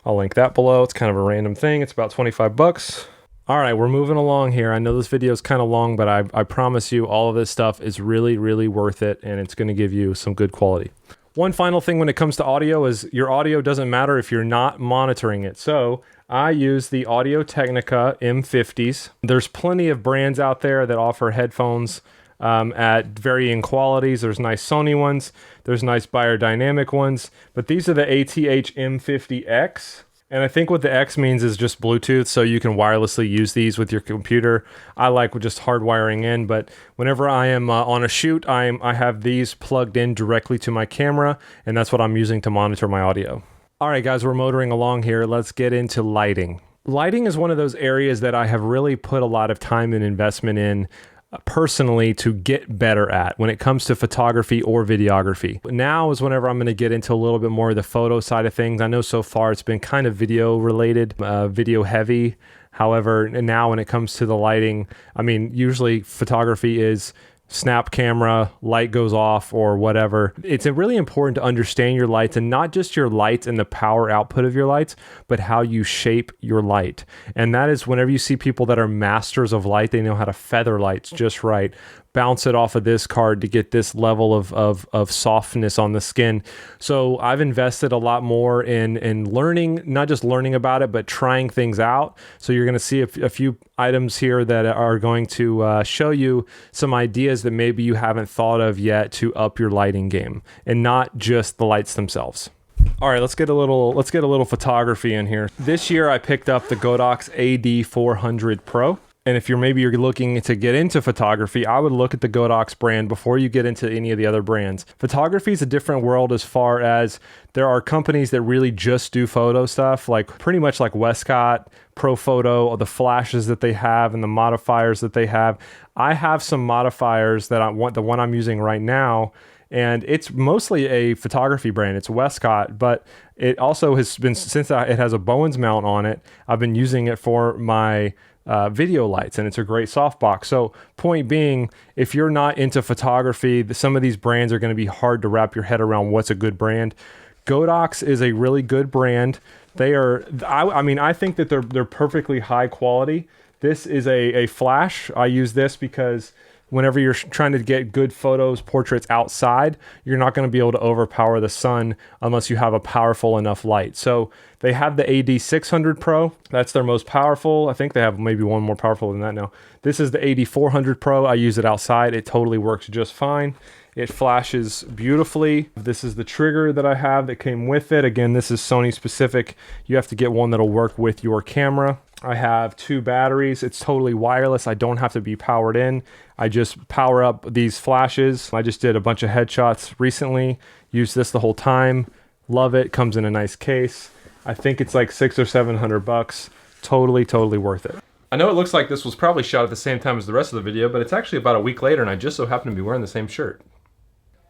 I'll link that below. It's kind of a random thing. It's about 25 bucks. All right, we're moving along here. I know this video is kind of long, but I promise you all of this stuff is really, really worth it, and it's going to give you some good quality. One final thing when it comes to audio is your audio doesn't matter if you're not monitoring it. So I use the Audio-Technica M50s. There's plenty of brands out there that offer headphones at varying qualities. There's nice Sony ones, there's nice Beyerdynamic ones, but these are the ATH M50X. And I think what the X means is just Bluetooth, so you can wirelessly use these with your computer. I like just hardwiring in, but whenever I am on a shoot, I have these plugged in directly to my camera, and that's what I'm using to monitor my audio. All right, guys, we're motoring along here. Let's get into lighting. Lighting is one of those areas that I have really put a lot of time and investment in personally to get better at when it comes to photography or videography. Now is whenever I'm going to get into a little bit more of the photo side of things. I know so far it's been kind of video related, video heavy. However, now when it comes to the lighting, I mean, usually photography is snap camera, light goes off or whatever. It's really important to understand your lights, and not just your lights and the power output of your lights, but how you shape your light. And that is whenever you see people that are masters of light, they know how to feather lights just right, bounce it off of this card to get this level of softness on the skin. So I've invested a lot more in learning, not just learning about it, but trying things out. So you're going to see a few items here that are going to show you some ideas that maybe you haven't thought of yet to up your lighting game, and not just the lights themselves. All right, let's get a little photography in here. This year I picked up the Godox AD400 Pro. And if you're looking to get into photography, I would look at the Godox brand before you get into any of the other brands. Photography is a different world as far as there are companies that really just do photo stuff, like pretty much like Westcott, Profoto, or the flashes that they have and the modifiers that they have. I have some modifiers that I want, the one I'm using right now, and it's mostly a photography brand. It's Westcott, but it also has been, since it has a Bowens mount on it, I've been using it for my video lights, and it's a great softbox. So point being, if you're not into photography, some of these brands are going to be hard to wrap your head around what's a good brand. Godox is a really good brand. They are, I mean, I think that they're perfectly high quality. This is a flash. I use this because whenever you're trying to get good photos, portraits outside, you're not going to be able to overpower the sun unless you have a powerful enough light. So they have the AD600 Pro. That's their most powerful. I think they have maybe one more powerful than that now. This is the AD400 Pro. I use it outside. It totally works just fine. It flashes beautifully. This is the trigger that I have that came with it. Again, this is Sony specific. You have to get one that'll work with your camera. I have 2 batteries. It's totally wireless. I don't have to be powered in. I just power up these flashes. I just did a bunch of headshots recently. Used this the whole time. Love it. Comes in a nice case. I think it's like $600 or $700. Totally worth it. I know it looks like this was probably shot at the same time as the rest of the video, but it's actually about a week later, and I just so happen to be wearing the same shirt.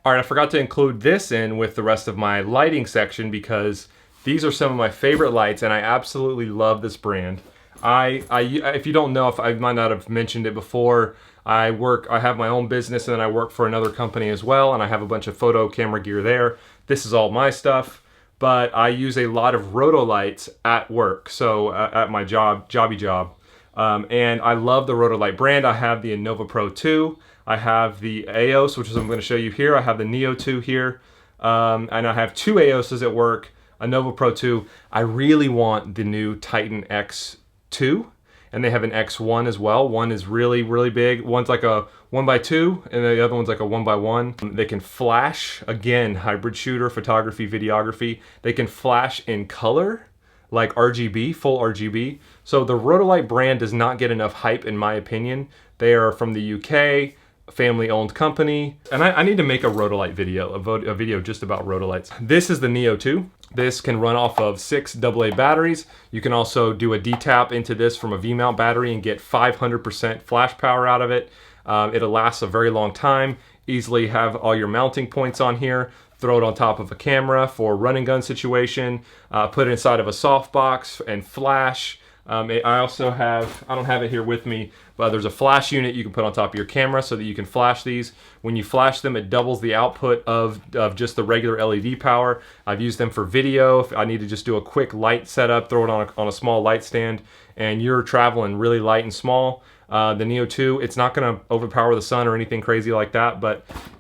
All right, I forgot to include this in with the rest of my lighting section because these are some of my favorite lights, and I absolutely love this brand. If you don't know, if I might not have mentioned it before, I have my own business, and then I work for another company as well, and I have a bunch of photo camera gear there. This is all my stuff, but I use a lot of roto lights at work, so at my jobby job. And I love the Rotolight brand. I have the Innova Pro 2. I have the EOS, which is I'm going to show you here. I have the Neo 2 here. And I have 2 EOSs at work, a Nova Pro 2. I really want the new Titan X2, and they have an X1 as well. One is really big. One's like a 1x2, and the other one's like a 1x1. They can flash, again, hybrid shooter, photography, videography. They can flash in color, like RGB, full RGB. So the Rotolight brand does not get enough hype in my opinion. They are from the UK, family-owned company. And I need to make a Rotolight video, a video just about Rotolights. This is the Neo 2. This can run off of 6 AA batteries. You can also do a D-tap into this from a V-mount battery and get 500% flash power out of it. It'll last a very long time. Easily have all your mounting points on here. Throw it on top of a camera for a run and gun situation. Put it inside of a softbox and flash. I also have, I don't have it here with me, but there's a flash unit you can put on top of your camera so that you can flash these. When you flash them, it doubles the output of just the regular LED power. I've used them for video. If I need to just do a quick light setup, throw it on a small light stand, and you're traveling really light and small. The Neo 2, it's not going to overpower the sun or anything crazy like that,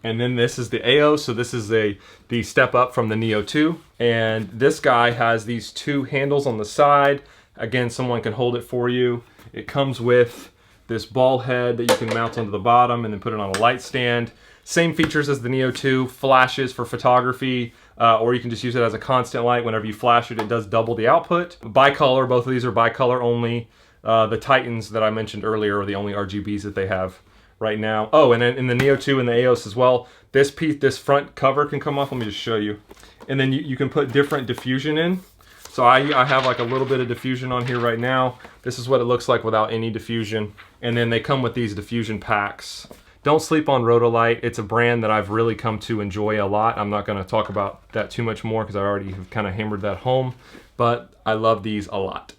and then this is the EOS, so this is the step up from the Neo 2, and this guy has these 2 handles on the side. Again, someone can hold it for you. It comes with this ball head that you can mount onto the bottom and then put it on a light stand. Same features as the Neo 2, flashes for photography, or you can just use it as a constant light. Whenever you flash it, it does double the output. Bicolor, both of these are bicolor only. The Titans that I mentioned earlier are the only RGBs that they have right now. Oh, and then in the Neo 2 and the EOS as well, this front cover can come off. Let me just show you. And then you can put different diffusion in. So I have like a little bit of diffusion on here right now. This is what it looks like without any diffusion. And then they come with these diffusion packs. Don't sleep on Rotolight. It's a brand that I've really come to enjoy a lot. I'm not going to talk about that too much more because I already have kind of hammered that home. But I love these a lot.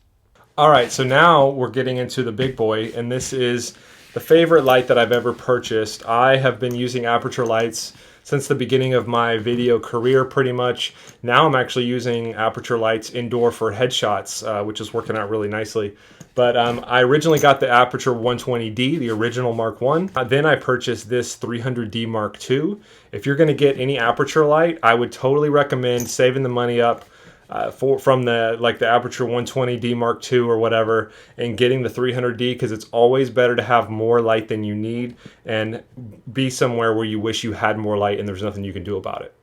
All right, so now we're getting into the big boy, and this is the favorite light that I've ever purchased. I have been using aperture lights since the beginning of my video career pretty much. Now I'm actually using aperture lights indoor for headshots, which is working out really nicely. But I originally got the Aperture 120D, the original Mark 1. Then I purchased this 300D Mark 2. If you're gonna get any aperture light, I would totally recommend saving the money up from the Aperture 120D Mark II or whatever, and getting the 300D, because it's always better to have more light than you need and be somewhere where you wish you had more light and there's nothing you can do about it.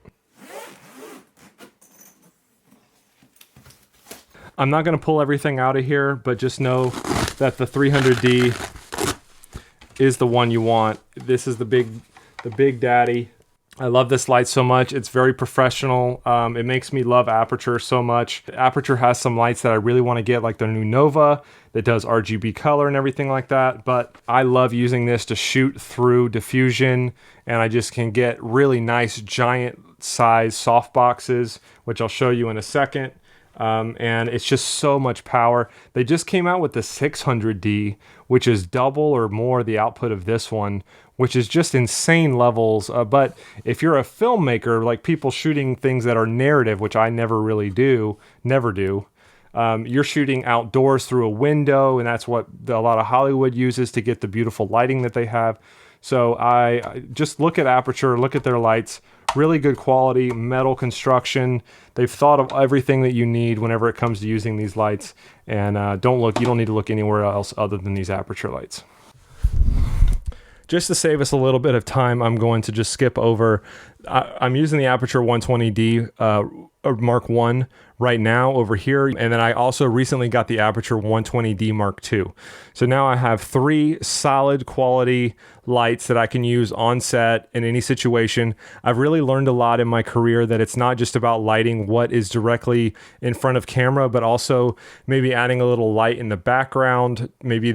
I'm not going to pull everything out of here, but just know that the 300D is the one you want. This is the big daddy. I love this light so much. It's very professional. It makes me love Aperture so much. Aperture has some lights that I really want to get, like their new Nova that does RGB color and everything like that. But I love using this to shoot through diffusion, and I just can get really nice giant size soft boxes, which I'll show you in a second. And it's just so much power. They just came out with the 600D, which is double or more the output of this one, which is just insane levels. But if you're a filmmaker, like people shooting things that are narrative, which I never do, you're shooting outdoors through a window, and that's what a lot of Hollywood uses to get the beautiful lighting that they have. So I just look at Aperture, look at their lights. Really good quality, metal construction. They've thought of everything that you need whenever it comes to using these lights. And you don't need to look anywhere else other than these Aperture lights. Just to save us a little bit of time, I'm going to just skip over. I'm using the Aperture 120D Mark 1 right now over here. And then I also recently got the Aperture 120D Mark 2. So now I have 3 solid quality lights that I can use on set in any situation. I've really learned a lot in my career that it's not just about lighting what is directly in front of camera, but also maybe adding a little light in the background. Maybe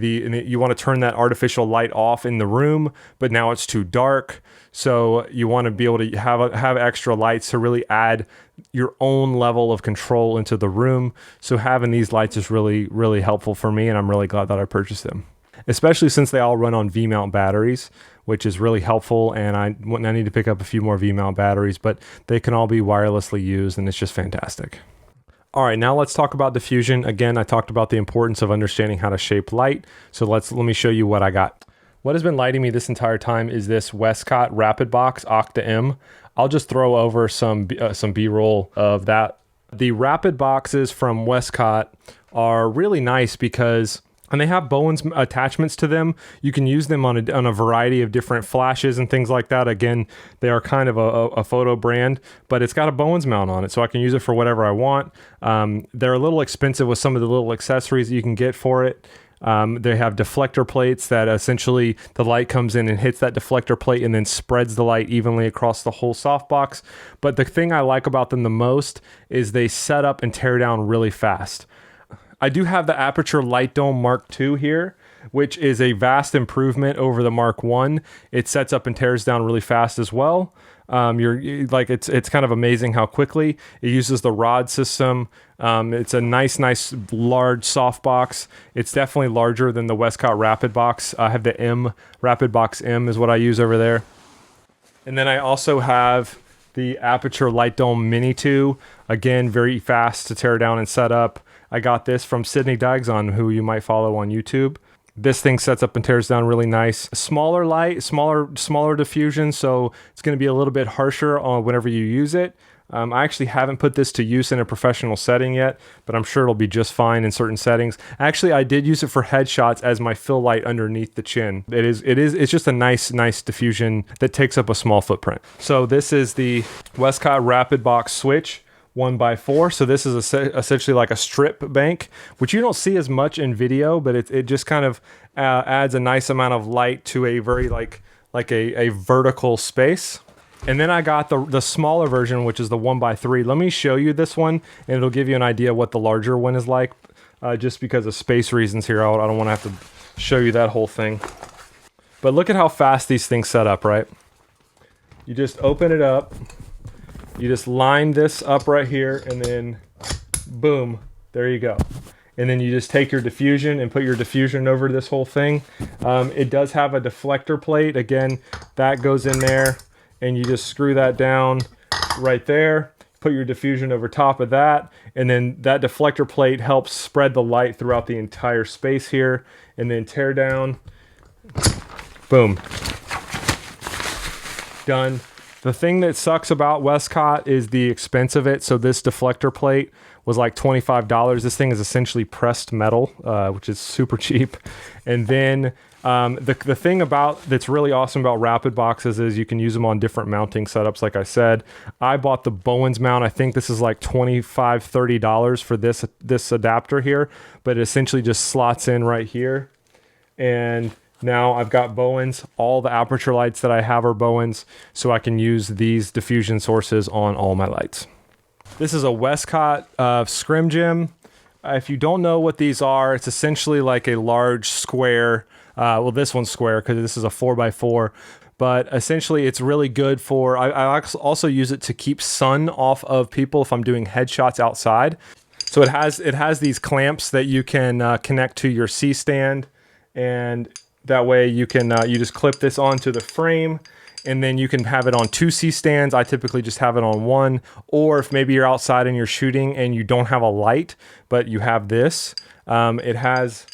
you want to turn that artificial light off in the room, but now it's too dark. So you want to be able to have extra lights to really add your own level of control into the room. So having these lights is really, really helpful for me, and I'm really glad that I purchased them. Especially since they all run on V-mount batteries, which is really helpful, and I need to pick up a few more V-mount batteries, but they can all be wirelessly used, and it's just fantastic. All right, now let's talk about diffusion. Again, I talked about the importance of understanding how to shape light, so let me show you what I got. What has been lighting me this entire time is this Westcott Rapid Box Octa M. I'll just throw over some B-roll of that. The Rapid Boxes from Westcott are really nice because, and they have Bowens attachments to them. You can use them on a variety of different flashes and things like that. Again, they are kind of a photo brand, but it's got a Bowens mount on it, so I can use it for whatever I want. They're a little expensive with some of the little accessories that you can get for it. They have deflector plates that essentially the light comes in and hits that deflector plate and then spreads the light evenly across the whole softbox. But the thing I like about them the most is they set up and tear down really fast. I do have the Aperture Light Dome Mark II here, which is a vast improvement over the Mark 1. It sets up and tears down really fast as well. It's kind of amazing how quickly it uses the rod system. It's a nice large softbox. It's definitely larger than the Westcott Rapid Box. I have the M Rapid Box M is what I use over there. And then I also have the Aperture Light Dome Mini 2. Again, very fast to tear down and set up. I got this from Sydney Digson, who you might follow on YouTube. This thing sets up and tears down really nice. Smaller light, smaller diffusion, so it's going to be a little bit harsher on whenever you use it. I actually haven't put this to use in a professional setting yet, but I'm sure it'll be just fine in certain settings. Actually, I did use it for headshots as my fill light underneath the chin. It's just a nice diffusion that takes up a small footprint. So this is the Westcott Rapid Box Switch 1x4. So this is essentially like a strip bank, which you don't see as much in video, but it just kind of adds a nice amount of light to a very like a vertical space. And then I got the smaller version, which is the 1x3. Let me show you this one, and it'll give you an idea what the larger one is like. Just because of space reasons here, I don't want to have to show you that whole thing. But look at how fast these things set up, right? You just open it up. You just line this up right here, and then boom, there you go. and then you just take your diffusion and put your diffusion over this whole thing. It does have a deflector plate. Again, that goes in there, and you just screw that down right there. Put your diffusion over top of that, and then that deflector plate helps spread the light throughout the entire space here. And then tear down, boom, done. The thing that sucks about Westcott is the expense of it. So this deflector plate was like $25. This thing is essentially pressed metal, which is super cheap. And then the thing that's really awesome about rapid boxes is you can use them on different mounting setups. Like I said, I bought the Bowens mount. I think this is like $25, $30 for this adapter here, but it essentially just slots in right here. And now I've got Bowens. All the aperture lights that I have are Bowens, so I can use these diffusion sources on all my lights. This is a Westcott Scrim Gym. If you don't know what these are, it's essentially like a large square. Well, this one's square because this is a 4x4. But essentially, it's really good for. I also use it to keep sun off of people if I'm doing headshots outside. So it has these clamps that you can connect to your C stand, and that way you can you just clip this onto the frame, and then you can have it on 2 C stands. I typically just have it on 1. Or if maybe you're outside and you're shooting and you don't have a light, but you have this, it has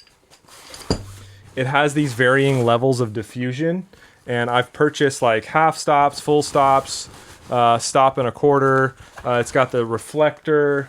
these varying levels of diffusion. And I've purchased like half stops, full stops, stop and a quarter. It's got the reflector.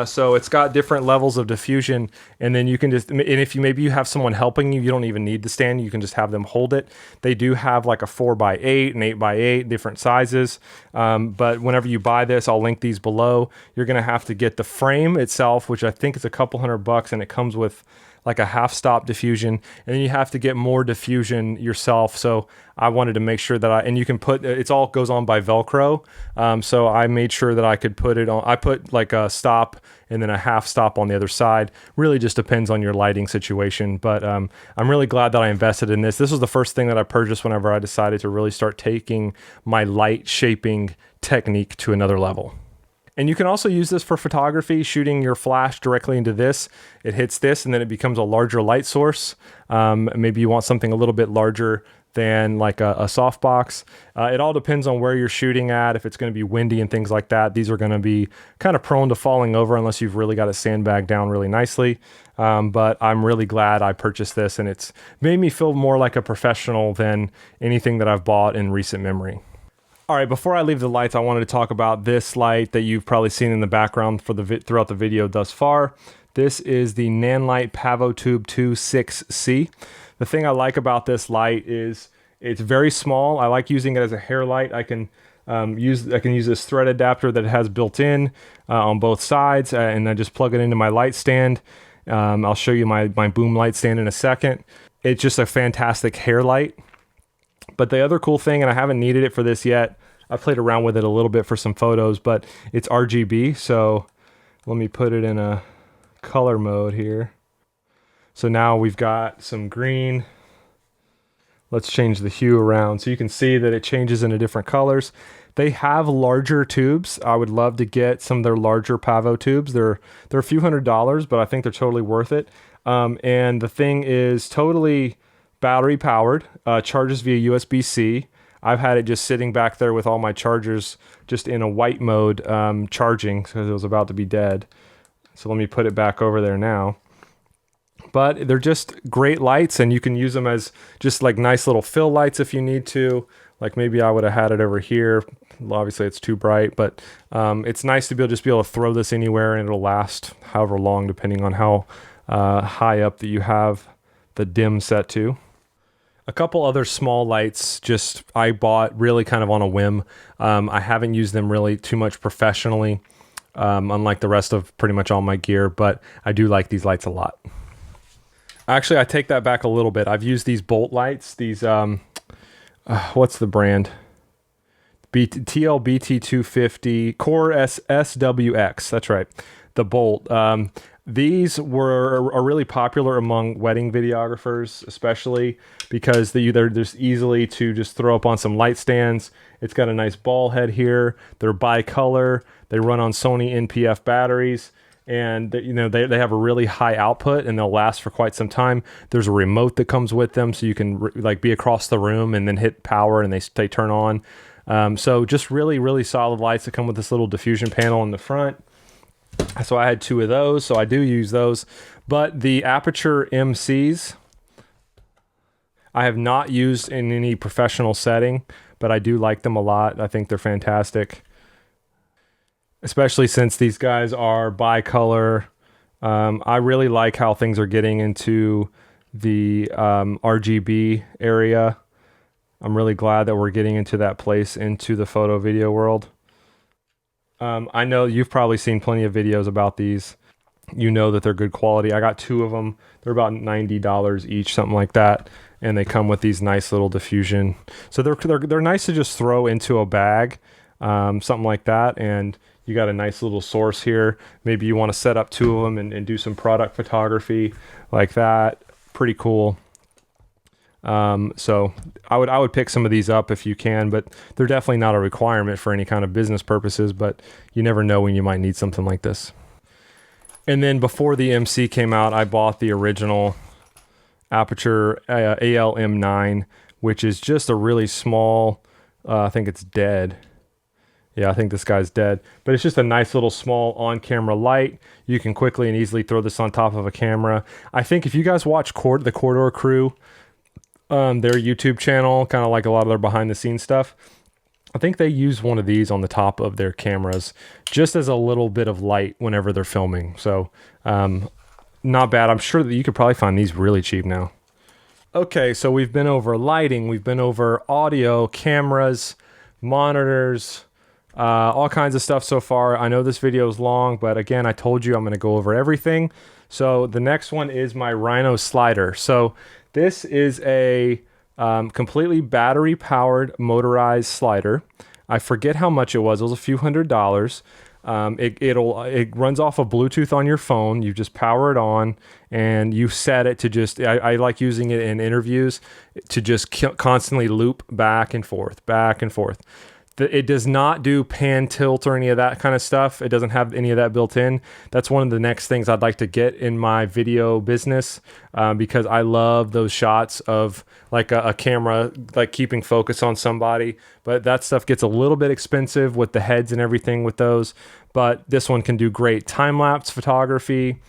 So it's got different levels of diffusion, and then you can just, and if maybe you have someone helping you, you don't even need the stand, you can just have them hold it. They do have like a 4x8 and 8x8, different sizes. But whenever you buy this, I'll link these below. You're going to have to get the frame itself, which I think is a couple $100, and it comes with like a half stop diffusion, and then you have to get more diffusion yourself. So I wanted to make sure that and you can put, it's all goes on by Velcro. So I made sure that I could put it on, I put like a stop and then a half stop on the other side. Really just depends on your lighting situation. But I'm really glad that I invested in this. This was the first thing that I purchased whenever I decided to really start taking my light shaping technique to another level. And you can also use this for photography, shooting your flash directly into this. It hits this and then it becomes a larger light source. Maybe you want something a little bit larger than like a softbox. It all depends on where you're shooting at. If it's going to be windy and things like that, these are going to be kind of prone to falling over unless you've really got it sandbagged down really nicely. But I'm really glad I purchased this, and it's made me feel more like a professional than anything that I've bought in recent memory. All right, before I leave the lights, I wanted to talk about this light that you've probably seen in the background for throughout the video thus far. This is the Nanlite PavoTube 2 6C. The thing I like about this light is it's very small. I like using it as a hair light. I can use this thread adapter that it has built in on both sides, and I just plug it into my light stand. I'll show you my boom light stand in a second. It's just a fantastic hair light. But the other cool thing, and I haven't needed it for this yet, I played around with it a little bit for some photos, but it's RGB. So let me put it in a color mode here. So now we've got some green. Let's change the hue around so you can see that it changes into different colors. They have larger tubes. I would love to get some of their larger Pavo tubes. They're a few $100s, but I think they're totally worth it. And the thing is totally battery powered, charges via USB-C. I've had it just sitting back there with all my chargers just in a white mode, charging because it was about to be dead. So let me put it back over there now. But they're just great lights, and you can use them as just like nice little fill lights if you need to. Like maybe I would have had it over here. Obviously it's too bright, but it's nice to be able to throw this anywhere, and it'll last however long depending on how high up that you have the dim set to. A couple other small lights just I bought really kind of on a whim. I haven't used them really too much professionally, unlike the rest of pretty much all my gear, but I do like these lights a lot. Actually, I take that back a little bit. I've used these Bolt lights, these, what's the brand? TLBT250 Core SWX, that's right, the Bolt. These are really popular among wedding videographers, especially because they're just easily to just throw up on some light stands. It's got a nice ball head here. They're bicolor. They run on Sony NPF batteries. and you know they have a really high output and they'll last for quite some time. There's a remote that comes with them, so you can like be across the room and then hit power and they turn on. So just really solid lights that come with this little diffusion panel in the front. So I had 2 of those, so I do use those. But the Aperture MCs I have not used in any professional setting, but I do like them a lot. I think they're fantastic, especially since these guys are bicolor. I really like how things are getting into the RGB area. I'm really glad that we're getting into that place into the photo video world. I know you've probably seen plenty of videos about these. You know that they're good quality. I got 2 of them. They're about $90 each, something like that. And they come with these nice little diffusion. So they're nice to just throw into a bag, something like that. And you got a nice little source here. Maybe you want to set up 2 of them and do some product photography like that. Pretty cool. So I would pick some of these up if you can, but they're definitely not a requirement for any kind of business purposes, but you never know when you might need something like this. And then before the MC came out, I bought the original Aperture AL-M9, which is just a really small, I think it's dead. Yeah, I think this guy's dead. But it's just a nice little small on-camera light. You can quickly and easily throw this on top of a camera. I think if you guys watch the Corridor Crew, their YouTube channel, kind of like a lot of their behind-the-scenes stuff, I think they use one of these on the top of their cameras just as a little bit of light whenever they're filming. So not bad. I'm sure that you could probably find these really cheap now. Okay, so we've been over lighting, we've been over audio, cameras, monitors, all kinds of stuff so far. I know this video is long, but again, I told you I'm going to go over everything. So the next one is my Rhino slider. So this is a completely battery powered motorized slider. I forget how much it was. It was a few $100s. It runs off of Bluetooth on your phone. You just power it on and you set it to just, I like using it in interviews to just constantly loop back and forth. It does not do pan tilt or any of that kind of stuff. It doesn't have any of that built in. That's one of the next things I'd like to get in my video business, because I love those shots of like a camera like keeping focus on somebody. But that stuff gets a little bit expensive with the heads and everything with those. But this one can do great time-lapse photography.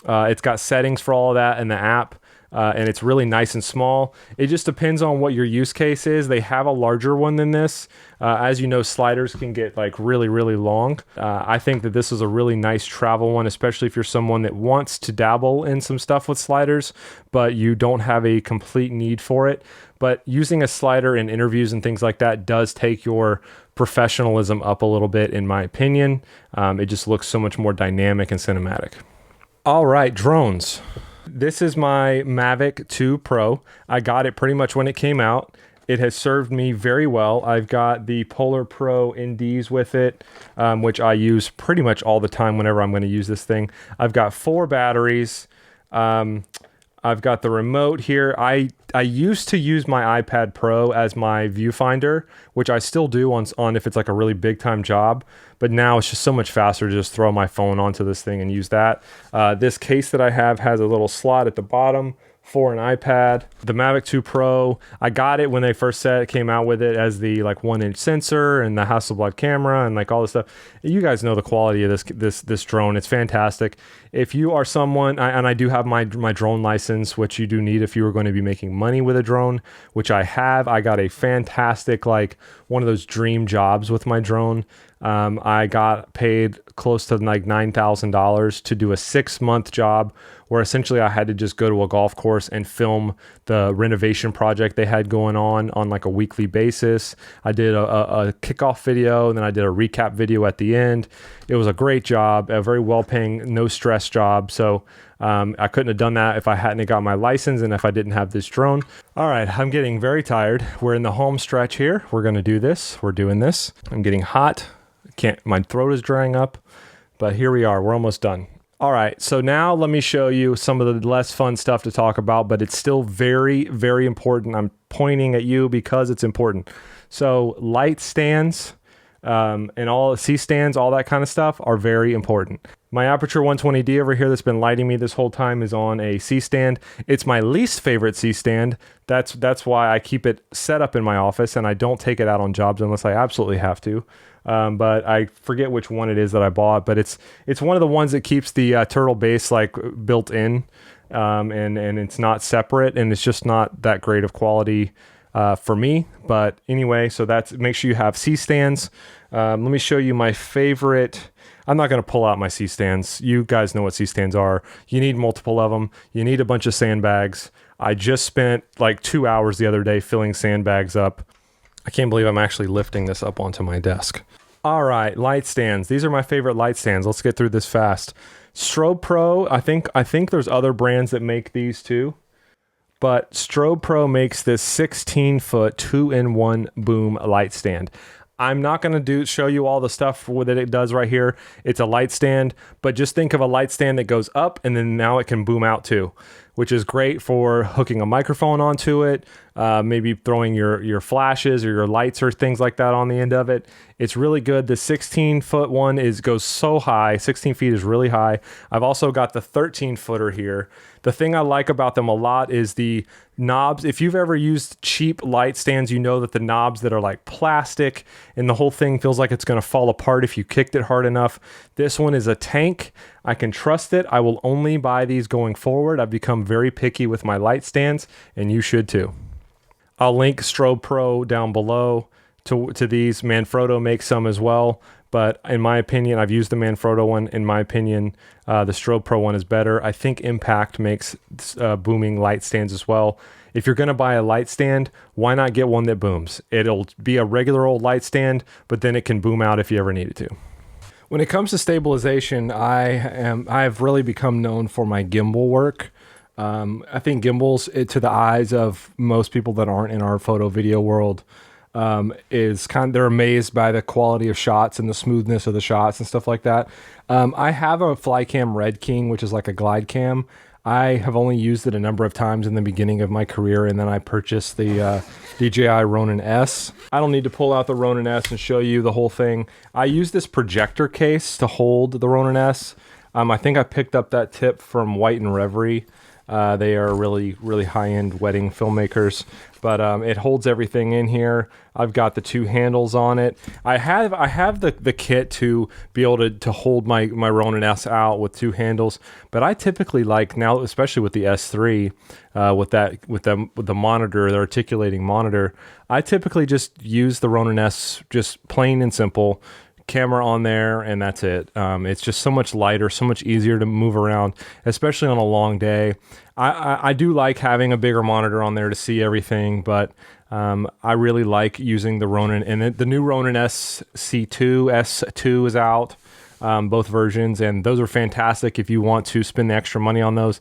It's got settings for all of that in the app. And it's really nice and small. It just depends on what your use case is. They have a larger one than this. As you know, sliders can get like really long. I think that this is a really nice travel one, especially if you're someone that wants to dabble in some stuff with sliders, but you don't have a complete need for it. But using a slider in interviews and things like that does take your professionalism up a little bit, in my opinion. It just looks so much more dynamic and cinematic. All right, drones. This is my Mavic 2 Pro. I got it pretty much when it came out. It has served me very well. I've got the Polar Pro NDs with it, which I use pretty much all the time whenever I'm going to use this thing. I've got 4 batteries. I've got the remote here. I used to use my iPad Pro as my viewfinder, which I still do on if it's like a really big time job. But now it's just so much faster to just throw my phone onto this thing and use that. This case that I have has a little slot at the bottom for an iPad. The Mavic 2 Pro, I got it when they first came out with it as the like 1-inch sensor and the Hasselblad camera and like all this stuff. You guys know the quality of this drone. It's fantastic. If you are someone, and I do have my drone license, which you do need if you were going to be making money with a drone, which I have. I got a fantastic, like one of those dream jobs with my drone. I got paid close to like $9,000 to do a 6-month job where essentially I had to just go to a golf course and film the renovation project they had going on like a weekly basis. I did a kickoff video and then I did a recap video at the end. It was a great job, a very well-paying, no stress job. So I couldn't have done that if I hadn't got my license and if I didn't have this drone. All right, I'm getting very tired. We're in the home stretch here. We're gonna do this. We're doing this. I'm getting hot. My throat is drying up, but here we are. We're almost done. All right, so now let me show you some of the less fun stuff to talk about, but it's still very, very important. I'm pointing at you because it's important. So light stands and all C-stands, all that kind of stuff are very important. My Aperture 120D over here that's been lighting me this whole time is on a C-stand. It's my least favorite C-stand. That's why I keep it set up in my office and I don't take it out on jobs unless I absolutely have to. But I forget which one it is that I bought, but it's one of the ones that keeps the turtle base like built in, and it's not separate, and it's just not that great of quality for me. But anyway, so make sure you have C-stands. Let me show you my favorite. I'm not going to pull out my C-stands. You guys know what C-stands are. You need multiple of them. You need a bunch of sandbags. I just spent like 2 hours the other day filling sandbags up. I can't believe I'm actually lifting this up onto my desk. All right, light stands. These are my favorite light stands. Let's get through this fast. Strobe Pro, I think there's other brands that make these too. But Strobe Pro makes this 16-foot 2-in-1 boom light stand. I'm not going to show you all the stuff that it does right here. It's a light stand, but just think of a light stand that goes up and then now it can boom out too, which is great for hooking a microphone onto it, maybe throwing your flashes or your lights or things like that on the end of it. It's really good. The 16-foot one goes so high. 16 feet is really high. I've also got the 13-footer here. The thing I like about them a lot is the knobs. If you've ever used cheap light stands, you know that the knobs that are like plastic and the whole thing feels like it's going to fall apart if you kicked it hard enough. This one is a tank. I can trust it. I will only buy these going forward. I've become very picky with my light stands, and you should too. I'll link Strobe Pro down below to these. Manfrotto makes some as well, but in my opinion, I've used the Manfrotto one. In my opinion, the Strobe Pro one is better. I think Impact makes booming light stands as well. If you're going to buy a light stand, why not get one that booms? It'll be a regular old light stand, but then it can boom out if you ever need it to. When it comes to stabilization, I've really become known for my gimbal work. I think gimbals, to the eyes of most people that aren't in our photo video world, they're amazed by the quality of shots and the smoothness of the shots and stuff like that. I have a Flycam Red King, which is like a glide cam. I have only used it a number of times in the beginning of my career, and then I purchased the DJI Ronin S. I don't need to pull out the Ronin S and show you the whole thing. I use this projector case to hold the Ronin S. I think I picked up that tip from White and Reverie. They are really, really high-end wedding filmmakers, but it holds everything in here. I've got the two handles on it. I have the kit to be able to hold my Ronin S out with two handles, but I typically like now, especially with the S3, with the monitor, the articulating monitor, I typically just use the Ronin S just plain and simple. Camera on there and that's it. It's just so much lighter, so much easier to move around, especially on a long day. I do like having a bigger monitor on there to see everything, but I really like using the Ronin, and the new Ronin S2 is out, both versions, and those are fantastic if you want to spend the extra money on those.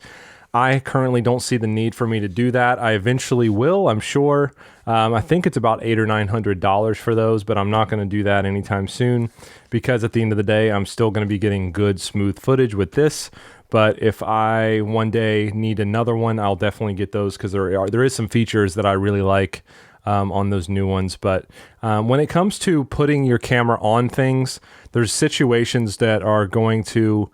I currently don't see the need for me to do that. I eventually will, I'm sure. I think it's about $800 or $900 for those, but I'm not going to do that anytime soon because at the end of the day, I'm still going to be getting good, smooth footage with this. But if I one day need another one, I'll definitely get those because there is some features that I really like on those new ones. But when it comes to putting your camera on things, there's situations that are going to...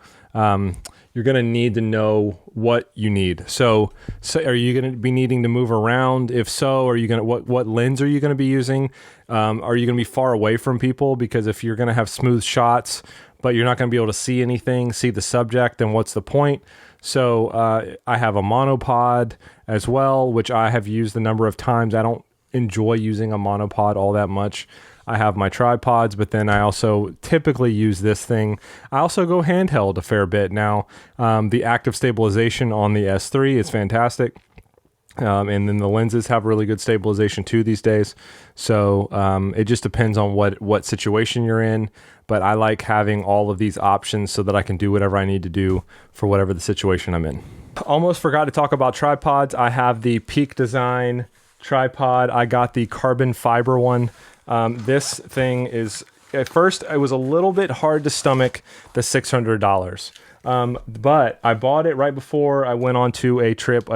you're going to need to know what you need. So are you going to be needing to move around? If so, are you going to, what lens are you going to be using? Are you going to be far away from people? Because if you're going to have smooth shots, but you're not going to be able to see anything, see the subject, then what's the point? So I have a monopod as well, which I have used a number of times. I don't enjoy using a monopod all that much. I have my tripods, but then I also typically use this thing. I also go handheld a fair bit now. The active stabilization on the S3 is fantastic. And then the lenses have really good stabilization too these days. So it just depends on what situation you're in. But I like having all of these options so that I can do whatever I need to do for whatever the situation I'm in. Almost forgot to talk about tripods. I have the Peak Design tripod. I got the carbon fiber one. This thing is, at first it was a little bit hard to stomach the $600. But I bought it right before I went on to a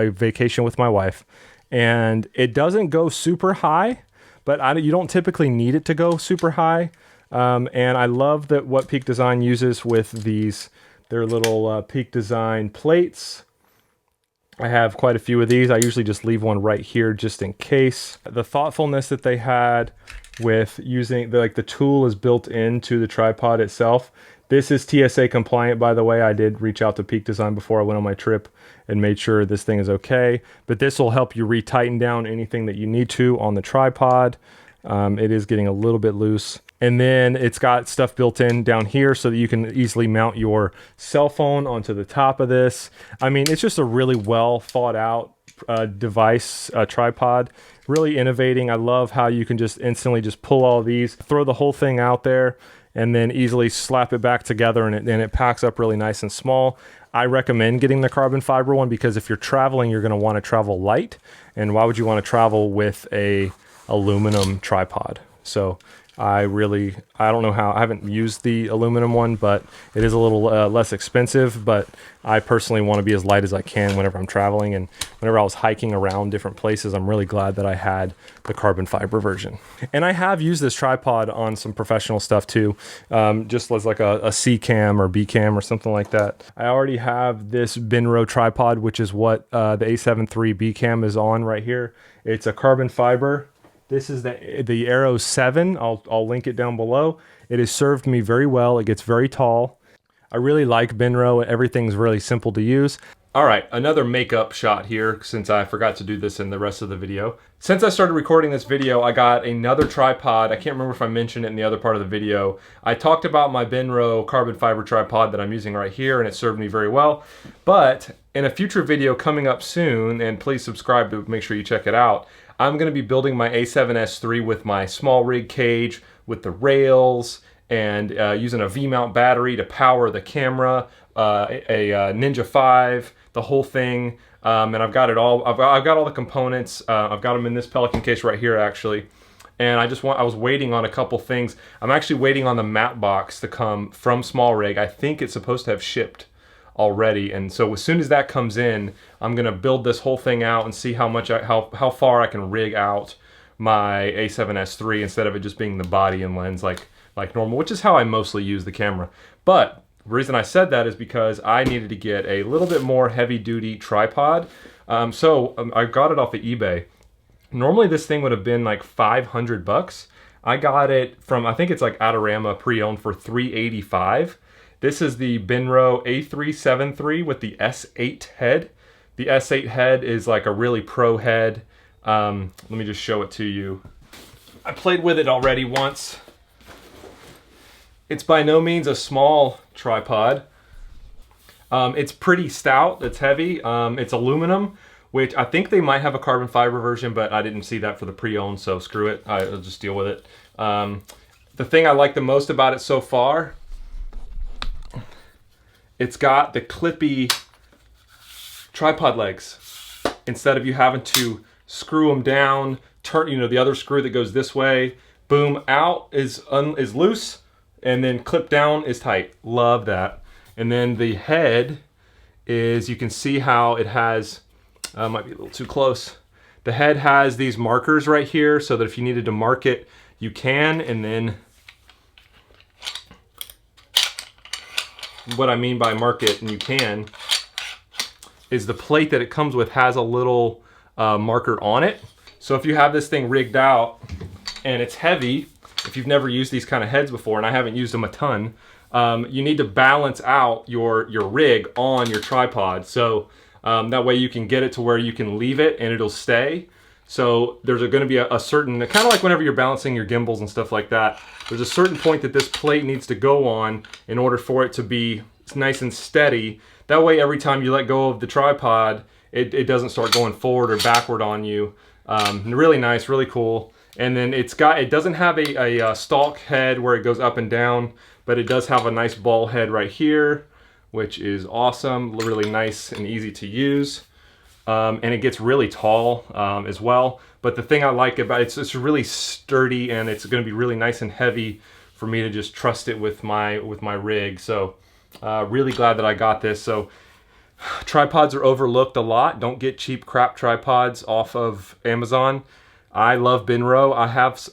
vacation with my wife, and it doesn't go super high, but you don't typically need it to go super high. And I love that what Peak Design uses with these their little Peak Design plates. I have quite a few of these. I usually just leave one right here just in case. The thoughtfulness that they had with using, the tool is built into the tripod itself. This is TSA compliant, by the way. I did reach out to Peak Design before I went on my trip and made sure this thing is okay. But this will help you retighten down anything that you need to on the tripod. It is getting a little bit loose. And then it's got stuff built in down here so that you can easily mount your cell phone onto the top of this. I mean, it's just a really well thought out device, tripod. Really innovating. I love how you can just instantly just pull all these, throw the whole thing out there, and then easily slap it back together, and it packs up really nice and small. I recommend getting the carbon fiber one because if you're traveling, you're going to want to travel light. And why would you want to travel with a aluminum tripod? So I don't know how, I haven't used the aluminum one, but it is a little less expensive, but I personally want to be as light as I can whenever I'm traveling. And whenever I was hiking around different places, I'm really glad that I had the carbon fiber version. And I have used this tripod on some professional stuff too, just as like a C cam or B cam or something like that. I already have this Binro tripod, which is what the A7 III B cam is on right here. It's a carbon fiber. This is the Arrow 7. I'll link it down below. It has served me very well. It gets very tall. I really like Binro. Everything's really simple to use. All right, another makeup shot here since I forgot to do this in the rest of the video. Since I started recording this video, I got another tripod. I can't remember if I mentioned it in the other part of the video. I talked about my Binro carbon fiber tripod that I'm using right here, and it served me very well. But in a future video coming up soon, and please subscribe to make sure you check it out, I'm going to be building my A7S III with my small rig cage, with the rails, and using a V-mount battery to power the camera, a Ninja 5, the whole thing. And I've got it all. I've got all the components. I've got them in this Pelican case right here, actually. And I was waiting on a couple things. I'm actually waiting on the matte box to come from Small Rig. I think it's supposed to have shipped already, and so as soon as that comes in, I'm gonna build this whole thing out and see how far I can rig out my A7S III instead of it just being the body and lens like normal, which is how I mostly use the camera. But the reason I said that is because I needed to get a little bit more heavy-duty tripod. I got it off of eBay. Normally this thing would have been like 500 bucks. I got it from, I think it's like Adorama pre-owned for $385. This is the Binro A373 with the S8 head. The S8 head is like a really pro head. Let me just show it to you. I played with it already once. It's by no means a small tripod. It's pretty stout, it's heavy. It's aluminum, which I think they might have a carbon fiber version, but I didn't see that for the pre-owned, so screw it. I'll just deal with it. The thing I like the most about it so far, it's got the clippy tripod legs. Instead of you having to screw them down, turn, the other screw that goes this way, boom, out is loose, and then clip down is tight. Love that. And then the head is, you can see how it has, might be a little too close. The head has these markers right here so that if you needed to mark it, you can, and then what I mean by mark it and you can is the plate that it comes with has a little marker on it. So if you have this thing rigged out and it's heavy, if you've never used these kind of heads before, and I haven't used them a ton, you need to balance out your rig on your tripod. So that way you can get it to where you can leave it and it'll stay. So there's going to be a certain, kind of like whenever you're balancing your gimbals and stuff like that, there's a certain point that this plate needs to go on in order for it to be nice and steady. That way every time you let go of the tripod, it doesn't start going forward or backward on you. Really nice, really cool. And then it doesn't have a stalk head where it goes up and down, but it does have a nice ball head right here, which is awesome, really nice and easy to use. And it gets really tall as well. But the thing I like about it, it's really sturdy, and it's going to be really nice and heavy for me to just trust it with my rig. So really glad that I got this. So tripods are overlooked a lot. Don't get cheap crap tripods off of Amazon. I love Binro.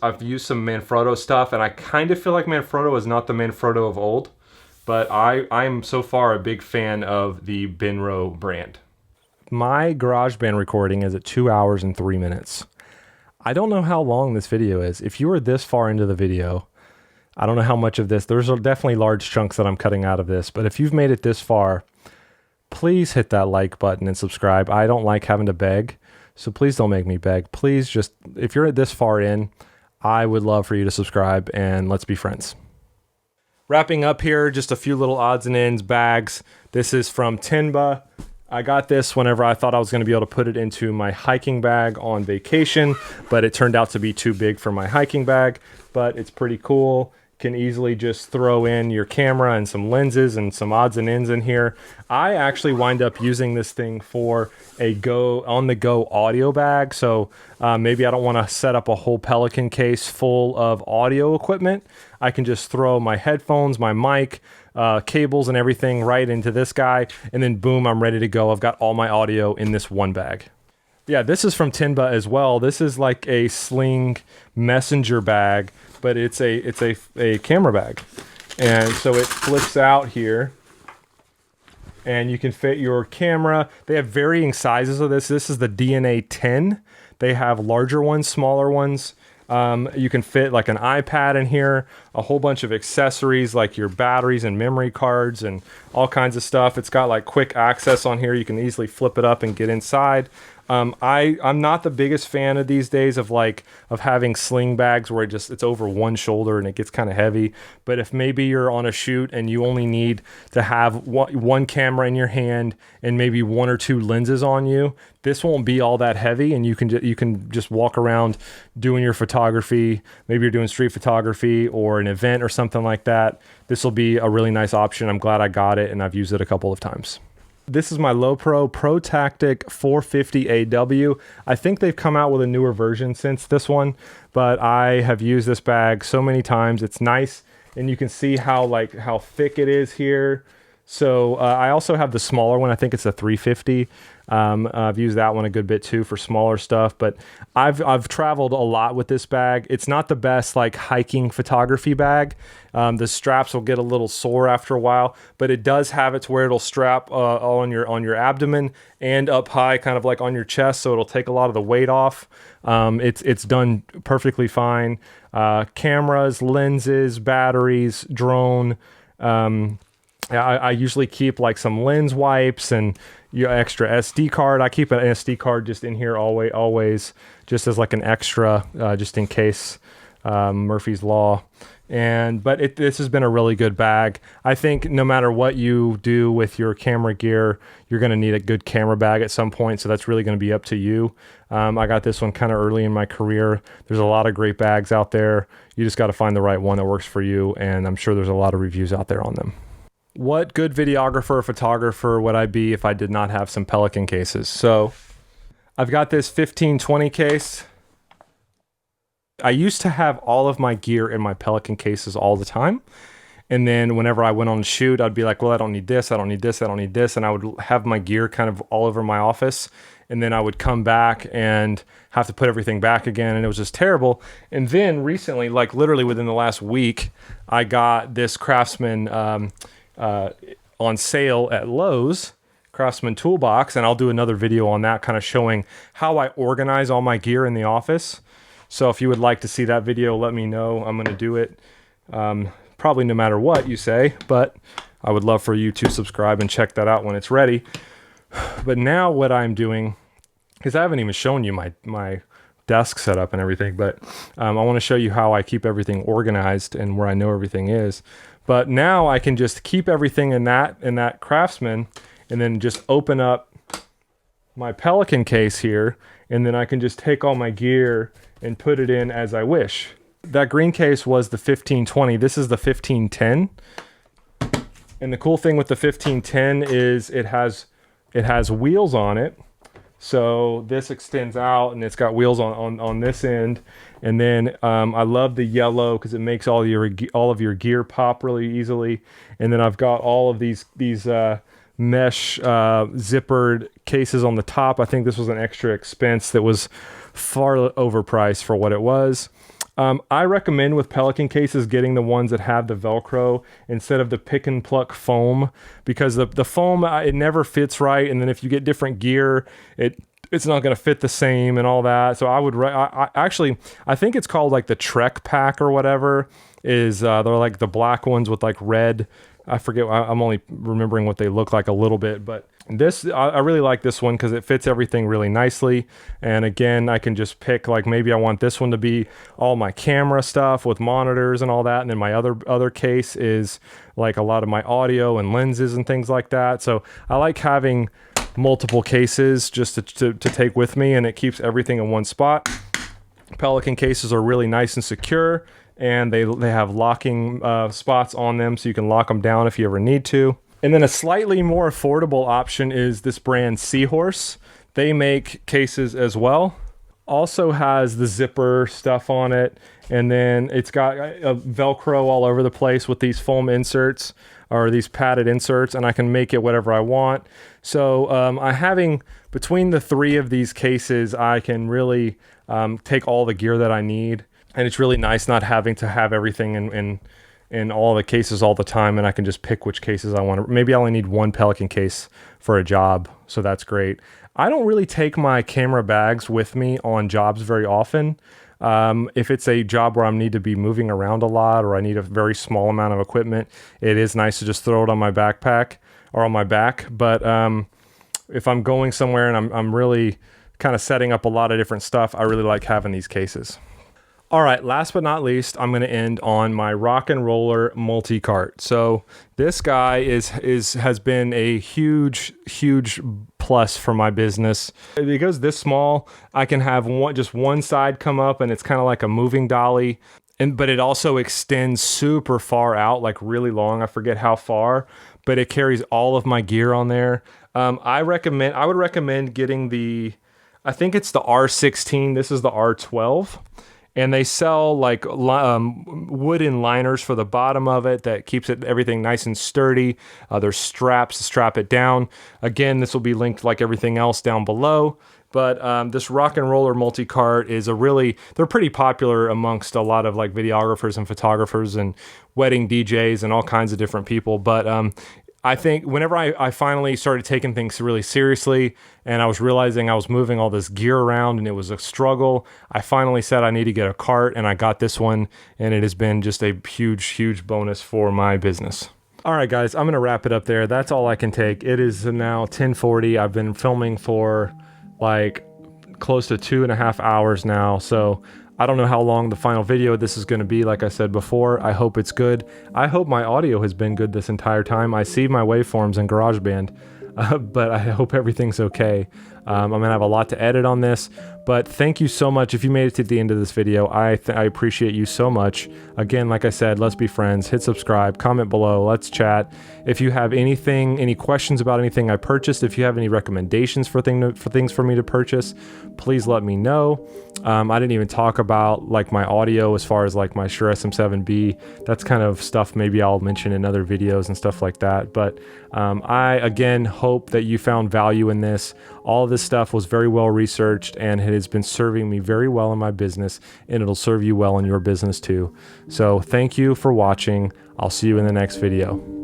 I've used some Manfrotto stuff, and I kind of feel like Manfrotto is not the Manfrotto of old. but I'm so far a big fan of the Benro brand. My GarageBand recording is at 2 hours and 3 minutes. I don't know how long this video is. If you are this far into the video, I don't know how much of this, there's definitely large chunks that I'm cutting out of this, but if you've made it this far, please hit that like button and subscribe. I don't like having to beg, so please don't make me beg. Please just, if you're this far in, I would love for you to subscribe and let's be friends. Wrapping up here, just a few little odds and ends bags. This is from Tinba. I got this whenever I thought I was going to be able to put it into my hiking bag on vacation, but it turned out to be too big for my hiking bag, but it's pretty cool. Can easily just throw in your camera and some lenses and some odds and ends in here. I actually wind up using this thing for a on-the-go audio bag. So maybe I don't want to set up a whole Pelican case full of audio equipment. I can just throw my headphones, my mic, cables and everything right into this guy, and then boom, I'm ready to go. I've got all my audio in this one bag. Yeah, this is from Tinba as well. This is like a sling messenger bag, but it's a camera bag. And so it flips out here and you can fit your camera. They have varying sizes of this. This is the DNA 10. They have larger ones, smaller ones. You can fit like an iPad in here, a whole bunch of accessories like your batteries and memory cards and all kinds of stuff. It's got like quick access on here. You can easily flip it up and get inside. I'm not the biggest fan of these days of having sling bags where it's over one shoulder and it gets kind of heavy. But if maybe you're on a shoot and you only need to have one camera in your hand and maybe one or two lenses on you, this won't be all that heavy, and you can just walk around doing your photography. Maybe you're doing street photography or an event or something like that. This will be a really nice option. I'm glad I got it, and I've used it a couple of times. This is my Lowepro ProTactic 450 AW. I think they've come out with a newer version since this one, but I have used this bag so many times. It's nice, and you can see how thick it is here. So I also have the smaller one. I think it's a 350. I've used that one a good bit too for smaller stuff, but I've traveled a lot with this bag. It's not the best like hiking photography bag. The straps will get a little sore after a while, but it does have it to where it'll strap on your abdomen and up high, kind of like on your chest, so it'll take a lot of the weight off. It's done perfectly fine. Cameras, lenses, batteries, drone. I usually keep like some lens wipes and your extra SD card. I keep an SD card just in here always, just as like an extra, just in case, Murphy's Law. But this has been a really good bag. I think no matter what you do with your camera gear, you're going to need a good camera bag at some point. So that's really going to be up to you. I got this one kind of early in my career. There's a lot of great bags out there. You just got to find the right one that works for you. And I'm sure there's a lot of reviews out there on them. What good videographer or photographer would I be if I did not have some Pelican cases? So I've got this 1520 case. I used to have all of my gear in my Pelican cases all the time. And then whenever I went on a shoot, I'd be like, well, I don't need this, I don't need this, I don't need this. And I would have my gear kind of all over my office. And then I would come back and have to put everything back again. And it was just terrible. And then recently, like literally within the last week, I got this Craftsman on sale at Lowe's, Craftsman Toolbox, and I'll do another video on that, kind of showing how I organize all my gear in the office. So if you would like to see that video, let me know. I'm going to do it probably no matter what you say, but I would love for you to subscribe and check that out when it's ready. But now what I'm doing, because I haven't even shown you my desk setup and everything, but I want to show you how I keep everything organized and where I know everything is. But now I can just keep everything in that Craftsman, and then just open up my Pelican case here, and then I can just take all my gear and put it in as I wish. That green case was the 1520. This is the 1510. And the cool thing with the 1510 is it has wheels on it. So this extends out and it's got wheels on this end. And then I love the yellow because it makes all of your gear pop really easily. And then I've got all of these mesh zippered cases on the top. I think this was an extra expense that was far overpriced for what it was. I recommend with Pelican cases getting the ones that have the Velcro instead of the pick and pluck foam, because the foam, it never fits right, and then if you get different gear, it's not going to fit the same and all that. So I would actually, I think it's called like the Trek pack or whatever, is they're like the black ones with like red, I forget, I'm only remembering what they look like a little bit, but this, I really like this one because it fits everything really nicely. And again, I can just pick, like, maybe I want this one to be all my camera stuff with monitors and all that, and then my other case is like a lot of my audio and lenses and things like that. So I like having multiple cases just to take with me, and it keeps everything in one spot. Pelican cases are really nice and secure, and they have locking spots on them, so you can lock them down if you ever need to. And then a slightly more affordable option is this brand Seahorse. They make cases as well. Also has the zipper stuff on it, and then it's got a Velcro all over the place with these foam inserts, or these padded inserts, and I can make it whatever I want. So between the three of these cases, I can really take all the gear that I need, and it's really nice not having to have everything in all the cases all the time, and I can just pick which cases I want. Maybe I only need one Pelican case for a job, so that's great. I don't really take my camera bags with me on jobs very often. If it's a job where I need to be moving around a lot, or I need a very small amount of equipment, it is nice to just throw it on my backpack or on my back. But if I'm going somewhere and I'm really kind of setting up a lot of different stuff, I really like having these cases. All right, last but not least, I'm going to end on my rock and roller multi-cart. So this guy has been a huge plus for my business. Because this small, I can have just one side come up, and it's kind of like a moving dolly. But it also extends super far out, like really long. I forget how far, but it carries all of my gear on there. I would recommend getting I think it's the R16. This is the R12. And they sell like wooden liners for the bottom of it that keeps everything nice and sturdy. There's straps to strap it down. Again, this will be linked like everything else down below. But this rock and roller multi-cart is they're pretty popular amongst a lot of like videographers and photographers and wedding DJs and all kinds of different people. But I think whenever I finally started taking things really seriously, and I was realizing I was moving all this gear around and it was a struggle, I finally said I need to get a cart, and I got this one, and it has been just a huge bonus for my business. All right, guys, I'm going to wrap it up there. That's all I can take. It is now 10:40. I've been filming for like close to 2.5 hours now, so I don't know how long the final video of this is going to be. Like I said before, I hope it's good. I hope my audio has been good this entire time. I see my waveforms in GarageBand, but I hope everything's okay. I'm going to have a lot to edit on this, but thank you so much. If you made it to the end of this video, I appreciate you so much. Again, like I said, let's be friends. Hit subscribe, comment below, let's chat. If you have any questions about anything I purchased, if you have any recommendations for things for me to purchase, please let me know. I didn't even talk about like my audio as far as like my Shure SM7B. That's kind of stuff maybe I'll mention in other videos and stuff like that. But I, again, hope that you found value in this. All of this stuff was very well researched, and it has been serving me very well in my business, and it'll serve you well in your business too. So thank you for watching. I'll see you in the next video.